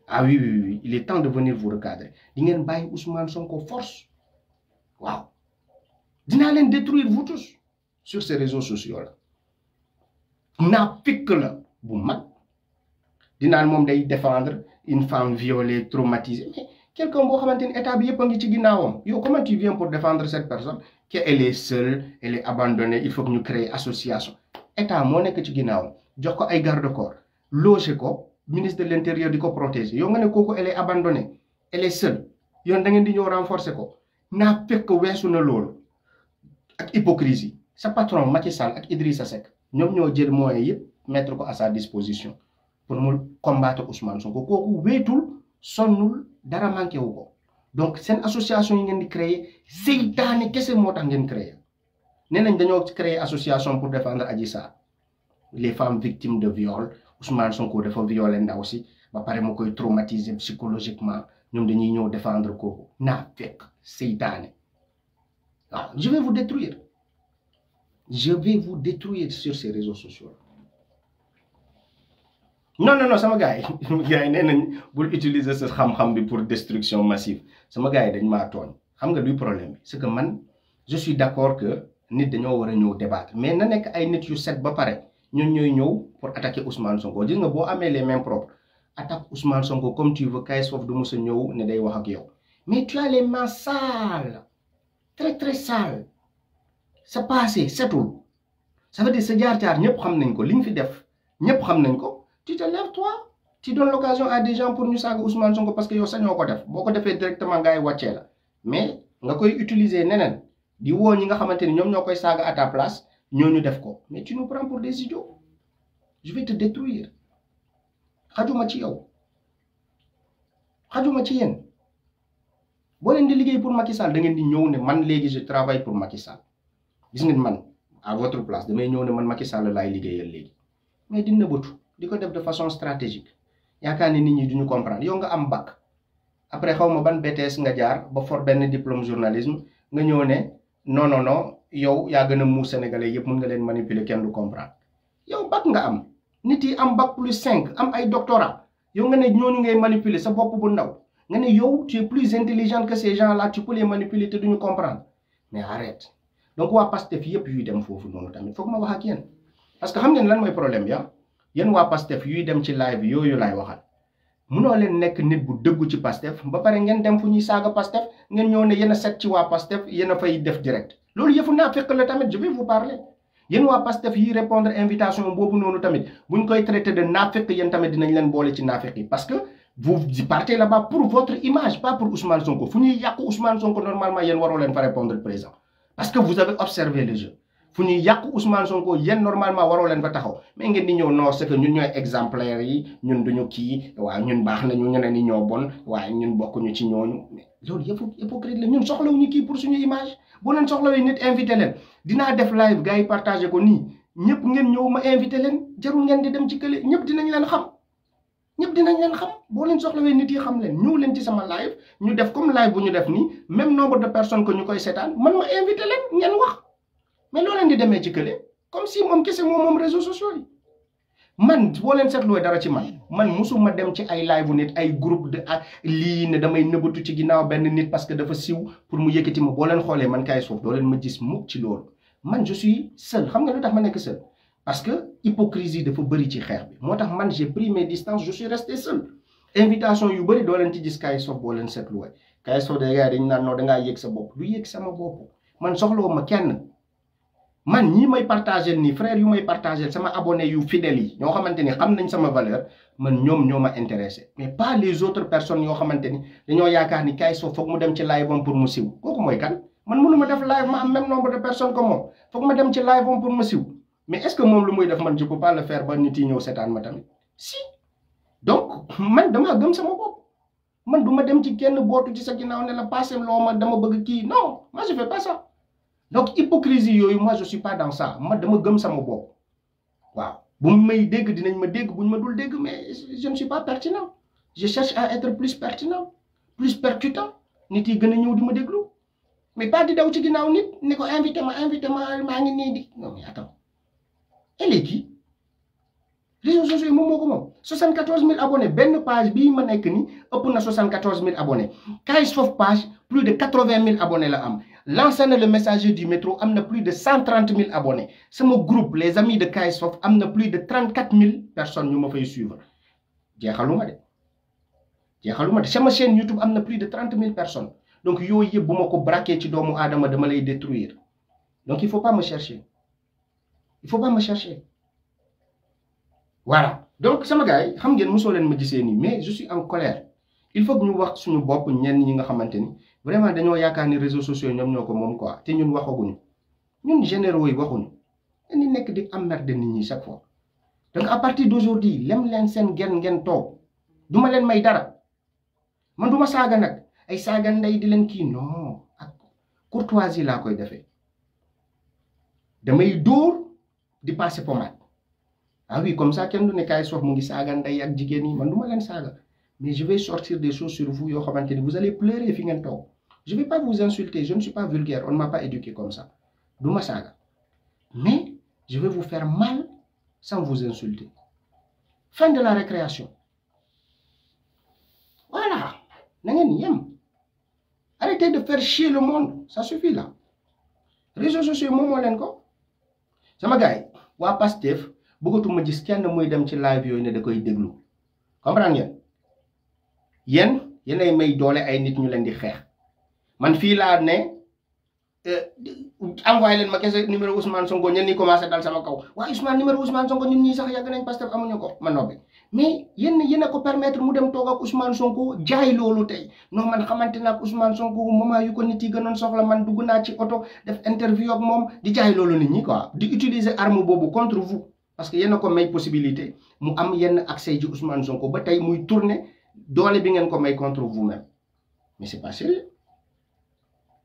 ah oui il est temps de venir vous recadrer di ngeen bàyyi Ousmane Sonko force waaw dinaa leen détruire vous tous sur ces réseaux sociaux là naa fikk la bu mag dinaan moom day défendre une femme violée traumatisée mais quelqu'un boo xamante ni état bi yëpp a ngi ci ginnaawam yow comment tu viens pour défendre cette personne qu'elle est seule elle est abandonnée il faut que ñu créer association état moo nekk ci ginnaawam jox ko ay garde-corps loger ko ministre de l'intérieur di ko protéger yow nga ne kooku elle est abandonnée elle est seule yoon da ngeen di ñëw renforcer ko naa fekk weesu na loolu ak hypocrisie sa patron Macky Sall ak Idrissa Seck ñoom ñoo jël moyens yëpp mettre ko à sa disposition pour mu combattre Ousmane Sonko kooku wéetul sonnul dara manqué wu ko donc seen association yi ngeen di créer seytaane kese moo tax ngeen créer nee nañ dañoo créer association pour défendre Adji Sarr les femmes victimes de viol Ousmane Sonko dafa violé ndaw si ba pare mu koy traumatiser psychologiquement ñoom dañuy ñëw défendre kooku naa fekk seytaane waaw je vais vous détruire sur ces réseaux sociaux non sama gars yi nee nañ bul utiliser sa xam-xam bi pour destruction massive sama gars yi dañ maa tooñ xam nga luy problème bi c'est que man je suis d'accord que nit dañoo war a ñëw débattre mais na nekk ay nit yu set ba pare ñun ñooy ñëw pour attaquer Ousmane Sonko gis nga boo amee les mains propres attaque Ousmane Sonko comme tu veux Kayz Fof du mës a ñëw ne day wax ak yow mais tu as les mains sales très très sales sa passé setul ça veut dire sa jaar-jaar ñëpp xam nañ ko li ñu fi def ñëpp xam nañ ko tu te lèves toi tu donnes l'occasion à des gens pour ñu saaga Ousmane Sonko parce que yow sañoo ko def boo ko defee directement gars yi wàccee la mais nga koy utiliser neneen di woo ñi nga xamante ni ñoom ñoo koy saaga à ta place ñooñu def ko mais tu nous prends pour des idiots je vais te détruire xajuma ci yow xajuma ci yéen boo leen di liggéey pour Macky Sall da ngeen di ñëw ne man léegi je travaille pour Macky Sall gis ngeen man à votre place damay ñëw ne man Macky Sall laay liggéeyal léegi mais dina bëtu di ko def de façon stratégique yaakaar ni nit ñi duñu comprendre yow nga am bac après xaw ma ban BTS nga jaar ba for benn diplôme journalisme nga ñëw ne non yow yaa gën a muus sénégalais yëpp mën nga leen manipuler kenn du comprendre yow bac nga am nit yi am bac plus 5 am ay doctorat yow nga ne ñooñu ngay manipuler sa bopp bu ndaw nga ne yow tu es plus intelligent que ces gens là tu peux les manipuler te duñu comprendre mais arrête donc waa Pastef yëpp yuy dem foofu noonu tamit foog ma wax ak yéen parce que xam ngeen lan mooy problème ya yéen waa Pastef yuy dem ci live yooyu laay waxal munoo leen nekk nit bu dëggu ci Pastef ba pare ngeen dem fu ñuy saaga Pastef ngeen ñëw ne yéen a set ci waa Pastef yéen a fay def direct loolu yëfu naa fekk la tamit je vais vous parler yéen waa Pastef yi répondre invitation boobu noonu tamit buñ koy traité de naafeq yéen tamit dinañ leen boole ci naafeq yi parce que vous partez là-bas pour votre image pas pour Ousmane Sonko fu ñuy yàqu Ousmane Sonko normalement yéen waroo leen fa répondre présent parce que vous avez observé le jeu fu ñuy yàqu Ousmane Sonko yéen normalement waroo leen fa taxaw mais ngeen di ñëw non c'est que ñun ñooy exemplaires yi ñun duñu kii waaw ñun baax na ñu ne ni ñoo bon waaye ñun bokkuñu ci ñooñu mais loolu yëpp hypocrite la ñun soxlawuñu kii pour suñu image boo leen soxlawee nit invité leen dinaa def live gars yi partagé ko nii ñëpp ngeen ñëw ma invité leen jarul ngeen di dem ci kële ñëpp dinañ leen xam boo leen soxlawee nit yi xam leen ñëw leen ci sama live ñu def comme live bu ñu def nii même nombre de personnes que ñu koy seetaan man ma invité leen ngeen wax mais loo leen di demee ci kële comme si moom kese moom réseaux sociaux yi man boo leen seetloo dara ci man musuma dem ci ay live nit ay groupe de lii ne damay nëbbatu ci ginnaaw benn nit parce que dafa siw pour mu yëkkati ma boo leen xoolee man Kayz Fof doo leen ma gis mukk ci loolu man je suis seul xam nga lu tax ma nekk seul parce que hypocrisie dafa bëri ci xeex bi moo tax man j'ai pris mes distances je suis resté seul invitation yu bëri doo leen ci gis Kayz Fof boo leen seetloo Kayz Fof da gars dañ naan non dangaa yëg sa bopp du yëg sama bopp man soxlawu ma kenn man ñi may partager nii frère yu may partager sama abonné yu fidèles yi ñoo xamante ni xam nañ sama valeur man ñoom ñoo ma intéressé mais pas les autres personnes yoo xamante ni dañoo yaakaar ni Kayz Fof foog mu dem ci live am pour mu siw kooku mooy kan man mënu ma def live ma am même nombre de personnes que moom foog ma dem ci live am pour mu siw mais est-ce que moom lu muy def man je peux pas le faire ba nit yi ñëw seetaan ma tamit si donc man dama gëm sama bopp man du ma dem ci kenn bootu ci sa ginnaaw ne la passé loo ma dama bëgg kii non moi je fais pas ça. Donc hypocrisie yooyu moi je suis pas dans ça ma dama gëm sama bopp waaw bu may dégg dinañ ma dégg buñ ma dul dégg mais je ne suis pas pertinent je cherche à être plus pertinent plus percutant nit yi gën a ñëw di ma déglu mais pas di daw ci ginnaaw nit ne ko invité ma maa ngi nii di non mais attends elle est qui réseaux sociaux yi moom moo ko moom 74 000 abonnés benn page bii ma nekk ni ëpp na 74 000 abonnés Kayz Fof page plus de 80 000 abonnés la am Lansana le messager du métro am na plus de 130 000 abonnés sama groupe les amis de Kayz Fof am na plus de 34 000 personnes ñu ma fay suivre jeexaluma de sama chaîne YouTube am na plus de 30 000 personnes donc yooyu yëpp bu ma ko braqué ci doomu aadama dama lay détruire donc il faut pas me chercher voilà donc sama gars yi xam ngeen mosoo leen ma gisee nii mais je suis en colère il faut que ñu wax suñu bopp ñenn ñi nga xamante ni vraiment dañoo yaakaar ni réseaux sociaux ñoom ñoo ko moom quoi te ñun waxaguñu ñun généraux yi waxuñu dañuy nekk di emmerder nit ñi chaque fois donc à partir d'aujourd'hui lem leen seen ngeen toog duma leen may dara man duma saaga nag ay saaga ndey di leen kii non ak courtoisie laa koy defee damay dóor di passer pommade ah oui comme ça kenn du ne Kayz Fof mu ngi saaga ndey ak jigéen yi man duma leen saaga mais je vais sortir des choses sur vous yoo xamante ni vous allez pleurer fi ngeen toog je vais pas vous insulter je ne suis pas vulgaire on ne m'a pas éduqué comme ça du ma saaga mais je vais vous faire mal sans vous insulter fin de la récréation voilà na ngeen yem arrêtez de faire chier le monde ça suffit là réseaux sociaux moom moo leen ko sama gars yi waa Pastef bëggatuma gis kenn muy dem ci live yooyu ne da koy déglu comprendre ngeen yéenay may doole ay nit ñu leen di xeex man fii laa ne envoyé leen ma kese numéro Ousmane Sonko ñen ñi commencé dal sama kaw waaye numéro Ousmane Sonko ñun ñii sax yàgg nañ Pastef amuñu ko ma noppi mais yéen a ko permettre mu dem toog ak Ousmane Sonko jaay loolu tey non man xamante naa ak Ousmane Sonko moment yu ko nit yi gënoon soxla man dugg naa ci oto def interview ak moom di jaay loolu nit ñi quoi di utiliser arme boobu contre vous parce que yéen a ko may possibilité mu am yenn accès ji Ousmane Sonko ba tey muy tourner doole bi ngeen ko may contre vous-même mais c'est pas sérieux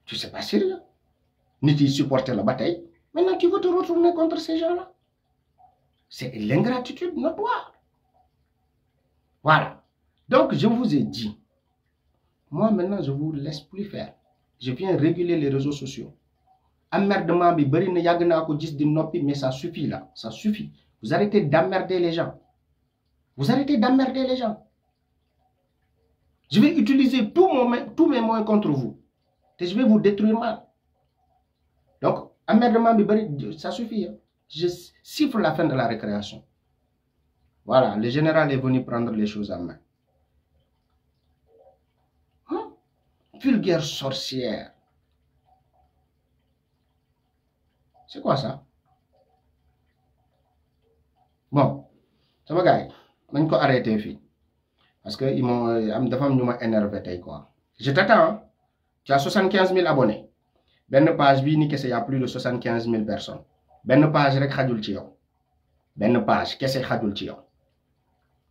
c'est pas sérieux nit yi supporter la ba tey maintenant tu veux te retourner contre ces gens-là c'est l'ingratitude notoire voilà donc je vous ai dit moi maintenant je vous laisse plus faire je viens réguler les réseaux sociaux emmerdement bi bari na yàgg naa ko gis di noppi mais ça suffit là ça suffit vous arrêtez d'emmerder les gens je vais utiliser tous mes moyens contre vous et je vais vous détruire mal donc emmerdement bi bari ça suffit hein. Je siffle la fin de la récréation voilà le général est venu prendre les choses en main vulgaire sorcière c'est quoi ça bon sama gars yi nañ ko arrêté fii parce que ils m'ont dafa am ñu ma énervé tey quoi je t'attends tu as 75 000 abonnés benn page bii ni kese y a plus de 75 000 personnes benn page rek xajul ci yow benn page kese xajul ci yow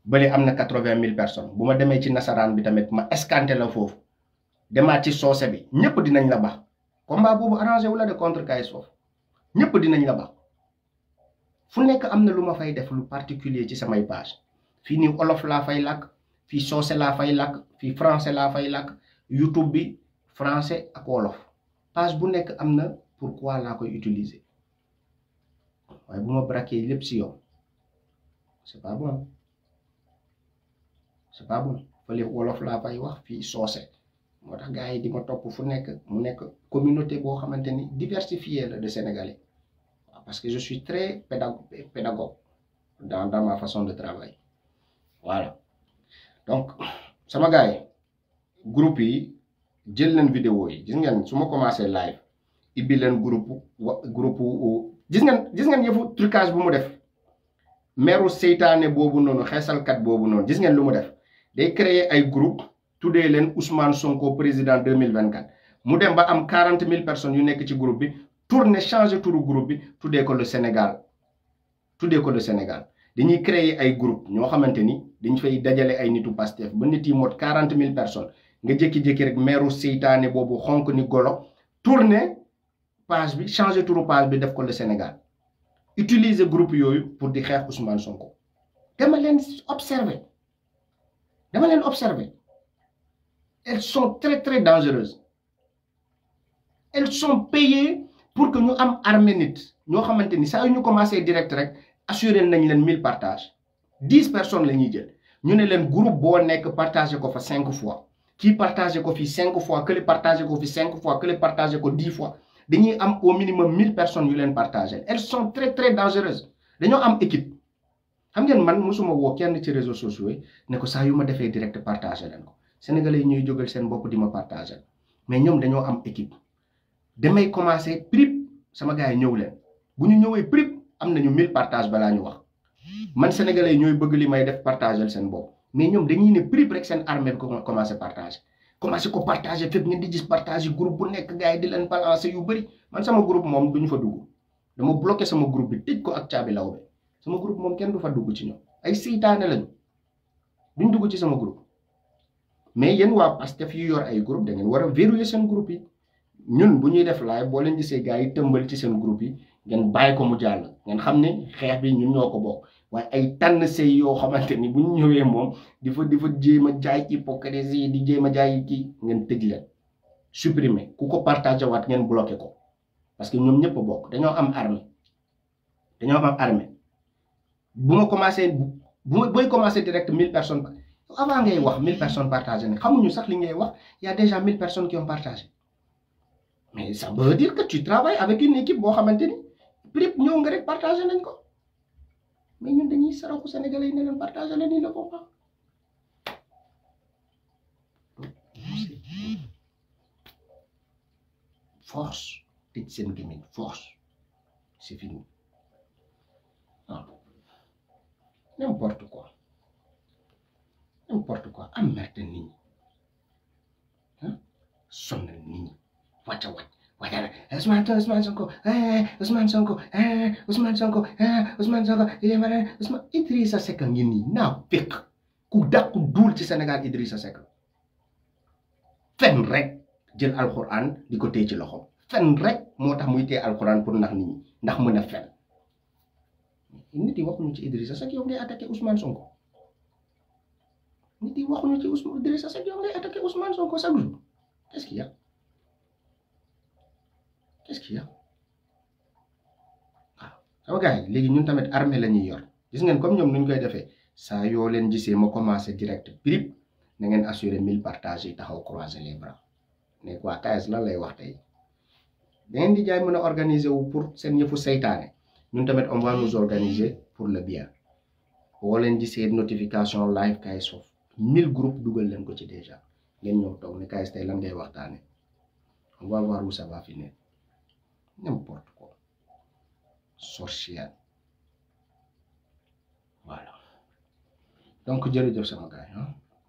bële am na 80 000 personnes bu ma demee ci nasaraan bi tamit ma escanté la foofu demaat ci soose bi ñëpp dinañ la baax combat boobu arrangé wu la de contre KS foofu ñëpp dinañ la baax fu nekk am na lu ma fay def lu particulier ci samay page fii nii olof laa fay làkk fii soose laa fay làkk fii français laa fay làkk YouTube bi français ak wolof page bu nekk am na pourquoi laa koy utiliser waaye bu ma braqué lépp si yow c'est pas bon c'est pas bon fële wolof laa fay wax fii soose moo tax gars yi di ma topp fu nekk mu nekk communauté boo xamante ni diversifiée la de Sénégalais parce que je suis très pédagogue dans ma façon de travailler voilà donc sama gars yi groupe yi jël leen vidéo yi gis ngeen su ma commencé live ibbi leen groupe gis ngeen yëfu trucage bu mu def meeru seytaane boobu noonu xeesalkat boobu noonu gis ngeen lu mu def day créer ay groupe tuddee leen Ousmane Sonko président 2024 mu dem ba am 40 000 personnes yu nekk ci groupe bi tourner changer turu groupe bi tuddee ko le Sénégal dañuy créer ay groupe ñoo xamante ni dañ fay dajale ay nitu Pastef ba nit yi mot 40 000 personnes nga jékki-jékki rek meeru seytaane boobu xonk ni golo tourner page bi changer turu page bi def ko le Sénégal utiliser groupe yooyu pour di xeex Ousmane Sonko dama leen observer elles sont très très dangereuses elles sont payées pour que ñu am armée nit ñoo xamante ni saa yu ñu commencé direct rek assuré nañ leen 1000 partages 10 personnes la ñuy jël ñu ne leen groupe boo nekk partagé ko fa 5 fois kii partagé ko fi 5 fois kële partagé ko fi 5 fois kële partagé ko 10 fois dañuy am au minimum 1000 personnes yu leen partagé elles sont très très dangereuses dañoo am équipe xam ngeen man mosuma woo kenn ci réseaux sociaux yi ne ko saa yu ma defee direct partagé leen ko sénégalais yi ñuy jógal seen bopp di ma partagé mais ñoom dañoo am équipe damay commencé prip sama gars yi ñëw leen bu ñu ñëwee prip am nañu 1000 partages balaa ñu wax man sénégalais yi ñooy bëgg li may def partagé seen bopp mais ñoom dañuy ne prip rek seen armée bi ko commencé ko partagé fépp ngeen di gis partagé groupe bu nekk gars yi di leen balancer yu bëri man sama groupe moom duñu fa dugg dama bloqué sama groupe bi tëj ko ak caabi lawbe sama groupe moom kenn du fa dugg ci ñoom ay seytaane lañu duñ dugg ci sama groupe mais yéen waa Pastef yu yor ay groupe da ngeen war a verrouiller seen groupe yi ñun bu ñuy def live boo leen gisee gars yi tëmbal ci seen groupe yi ngeen bàyyi ko mu jàll ngeen xam ne xeex bi ñun ñoo ko bokk waaye ay tànn sey yoo xamante ni bu ñu ñëwee moom di fa jéem a jaay hypocrisie di jéem a jaay kii ngeen tëj leen supprimer ku ko partagé waat ngeen bloqué ko parce que ñoom ñëpp a bokk dañoo am armée bu ma commencé booy commencé direct 1000 personnes avant ngay wax 1000 personnes partagé ne xamuñu sax li ngay wax y a déjà 1000 personnes qui ont partagé mais ça veut dire que tu travailles avec une équipe boo xamante ni prip ñëw nga rek partagé nañ ko mais ñun dañuy saraxu sénégalais yi ne leen partagé leen ni la ko wax force tëj seen gémmiñ force c'est fini non n'importe quoi am merte nit ñi sonnal nit ñi wàcca Ousmane Sonko Idrissa Seck ngi nii naa fekk ku dàqu duul ci Sénégal Idrissa Seck fen rek jël alxuraan di ko téye ci loxo fen rek moo tax muy téye alxuraan pour ndax nit ñi ndax mën a fen nit yi waxuñu ci Idrissa Seck yow ngay attaqué Ousmane Sonko nit yi waxuñu ci Idrissa Seck yow ngay attaqué Ousmane Sonko chaque jour qu'est-ce qu'il y a waaw sama gars yi léegi ñun tamit armée la ñuy yor gis ngeen comme ñoom nuñ koy defee saa yoo leen gisee ma commencé direct prip na ngeen assurer 1000 partages yi taxaw croiser les bras ne quoi KS lan lay wax tey da ngeen di jaay mën a organiser wu pour seen yëfu seytaane ñun tamit on va nous organiser pour le bien boo leen gisee notification live KS foofu 1000 groupes dugal leen ko ci déjà ngeen ñëw toog ne KS tey lan ngay waxtaane on va voir où ça va finir n'importe quoi sorcière voilà donc jërëjëf sama gars yi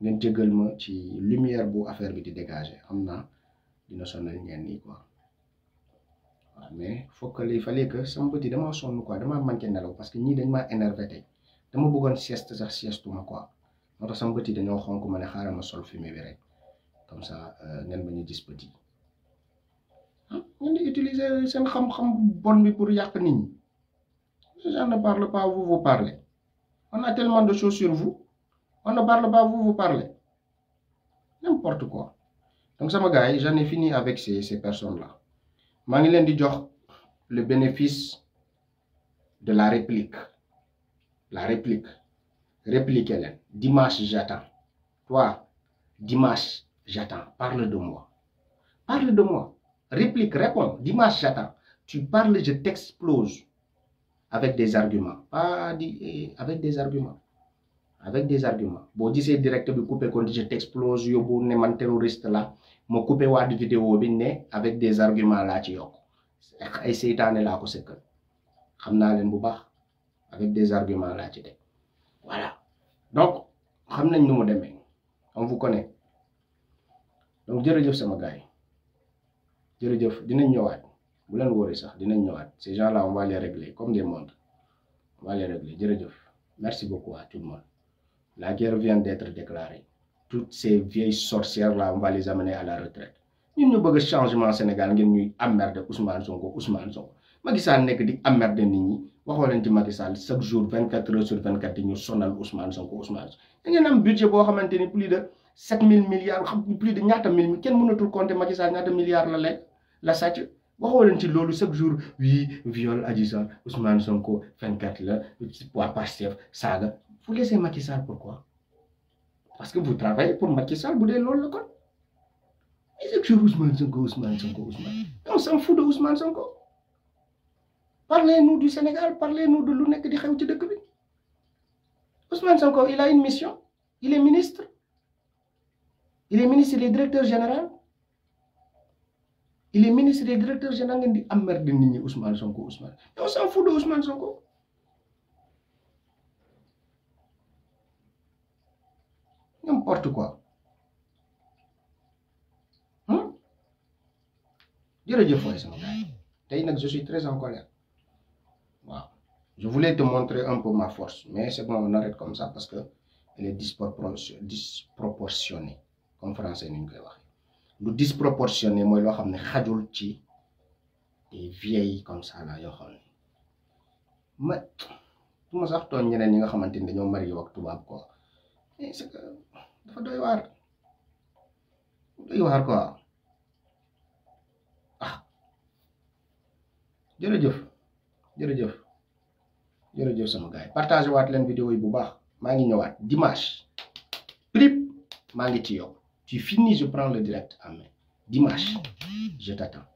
ngeen jéggal ma ci lumière bu affaire bi di dégager xam naa dina sonal ñenn ñi quoi waaw mais faut que il fallait que sama bët yi damaa sonn quoi damaa manqué nelaw parce que ñii dañ maa énervé tey dama bëggoon sieste sax sieste ma quoi moo tax sama bët yi dañoo xonk ma ne xaaral ma sol fumée bi rek comme ça ngeen bañ a gis bët yi ngeen di utiliser seen xam-xam bon bi pour yàq nit ñi. Les gens ne parlent pas, vous parlez. On a tellement de choses sur vous. On ne parle pas, vous parlez. N'importe quoi. Donc, ça, gars, j'en ai fini avec ces personnes-là. Je vais vous dire le bénéfice de la réplique. La réplique. Répliquez-les. Dimanche, j'attends. Toi, dimanche, j'attends. Parle de moi. Parle de moi. Réplique, réponds. Dimanche, j'attends. Tu parles, je t'explose. Avec des arguments. Pas avec des arguments. Avec des arguments. Bon, dis c'est direct, couper quand je t'explose, yo bon, ne man terroriste là. Mo couper wa de vidéo bi ne avec des arguments là ci yok. Ay seytaane la ko sekkal. Xamna len bu baax avec des arguments là ci tek. Voilà. Donc, xam nañ nu mu démé. On vous connaît. Donc jërëjëf sama gaay. Jërëjëf dinañ ñëwaat. Bu len woré sax dinañ ñëwaat. Ces gens là on va les régler comme des montres. On va les régler. Jërëjëf. Merci beaucoup à tout le monde. La guerre vient d'être déclarée. Toutes ces vieilles sorcières là, on va les amener à la retraite. Nous avons besoin de changement au Sénégal, nous avons emmerder Ousmane Sonko. Macky Sall nek di emmerder nit ñi. Waxo len ci Macky Sall chaque jour 24 heures sur 24 ñu sonal Ousmane Sonko. Da ngeen am budget bo xamanteni plus de 7000 milliards, plus de ñaata mille kenn mënatul compter Macky Sall ñaata milliards la lek la sàcc. Waxo len ci lolu chaque jour oui viol Adji Sarr Ousmane Sonko 24 la waa Pastef saga. Vous laissez Macky Sall pourquoi? Parce que vous travaillez pour Macky Sall, vous dites l'autre quoi. Mais c'est toujours Ousmane Sonko. On s'en fout de Ousmane Sonko. Parlez-nous du Sénégal, parlez-nous de l'UNEC di xew ci dëkk bi. Ousmane Sonko, il a une mission. Il est ministre. Il est directeur général. Il est ministre et directeur général ngeen di emmerder nit ñi Ousmane Sonko. On s'en fout de Ousmane Sonko. N'importe quoi. Je suis très en colère. Wow. Je voulais te montrer un peu ma force, mais c'est bon, on arrête comme ça parce que elle est disproportionnée. Comme français, nous disons. Le disproportionné, moi, je sais que c'est des vieilles comme ça. Là, mais, tout le monde sait que nous sommes mariés avec tout le monde. C'est que dafa doy waar quoi ah jërëjëf sama gars yi partagé waat leen vidéo yi bu baax maa ngi ñëwaat dimanche prip maa ngi ci yow tu finis je prends le direct en main dimanche je t'attends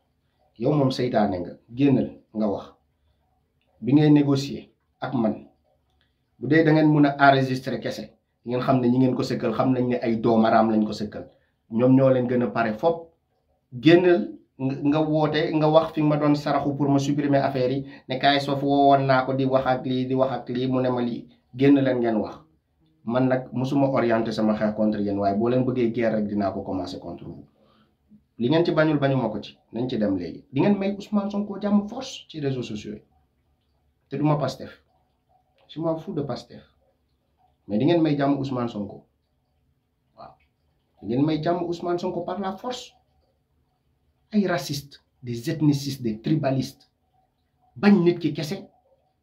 yow moom seytaane nga génnal nga wax bi ngay négocier ak man bu dee da ngeen mun a enregistrer kese ngeen xam ne ñi ngeen ko sëkkal xam nañ ne ay doomaraam lañ ko sëkkal ñoom ñoo leen gën a pare fop génnal nga woote nga wax fi ma doon saraxu pour ma supprimer affaire yi ne kaay sof woowoon naa ko di wax ak lii mu ne ma lii génn leen ngeen wax man nag musuma orienté sama xeex contre yéen waaye boo leen bëggee guerre rek dinaa ko commencer contre vous li ngeen ci bañul bañu ma ko ci nañ ci dem léegi di ngeen may Ousmane Sonko jàmm force ci réseaux sociaux yi te du ma Pastef je m'en fous de Pastef mais di ngeen may jàmm Ousmane Sonko waaw di ngeen may jàmm Ousmane Sonko par la force ay racistes des ethnicistes des tribalistes bañ nit ki kese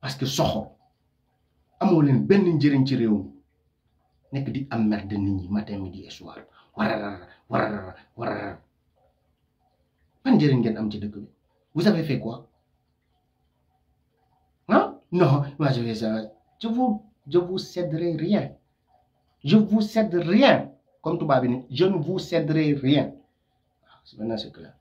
parce que soxor amoo leen benn njëriñ ci réew mi nekk di emmerder nit ñi matin midi et soir warara ban njëriñ ngeen am ci dëkk bi vous avez fait quoi hein non moi je vais ça je vous céderai rien je vous cède rien comme tubaab bi ni je ne vous céderai rien c'est maintenant c'est clair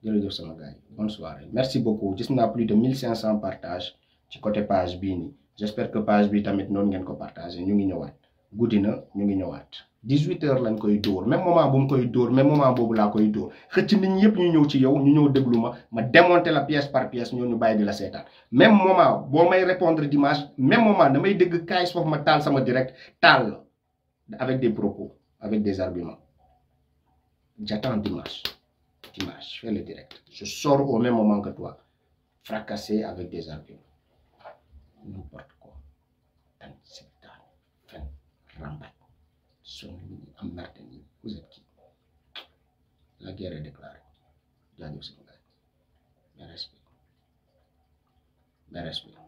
jërëjëf sama gars yi bonne soirée merci beaucoup gis naa plus de 1500 partages ci côté page bii nii j'espère que page bi tamit noonu ngeen ko partagé ñu ngi ñëwaat guddi na ñu ngi ñëwaat 18h lañ koy dóor même moment bu mu koy dóor même moment boobu laa koy dóor xëcc nit ñi yëpp ñu ñëw ci yow ñu ñëw déglu ma démonter la pièce par pièce ñoo ñu bàyyi di la seetaan même moment boo may répondre dimanche même moment damay dégg kaay foofu ma taal sama direct taal la avec des propos avec des arguments j'attends dimanche je fais le direct je sors au même moment que toi fracassé avec des arguments n'importe quoi tan sectaan fen rambat son am merde ni vous êtes qui la guerre est déclarée jaajëf sama gars de respect.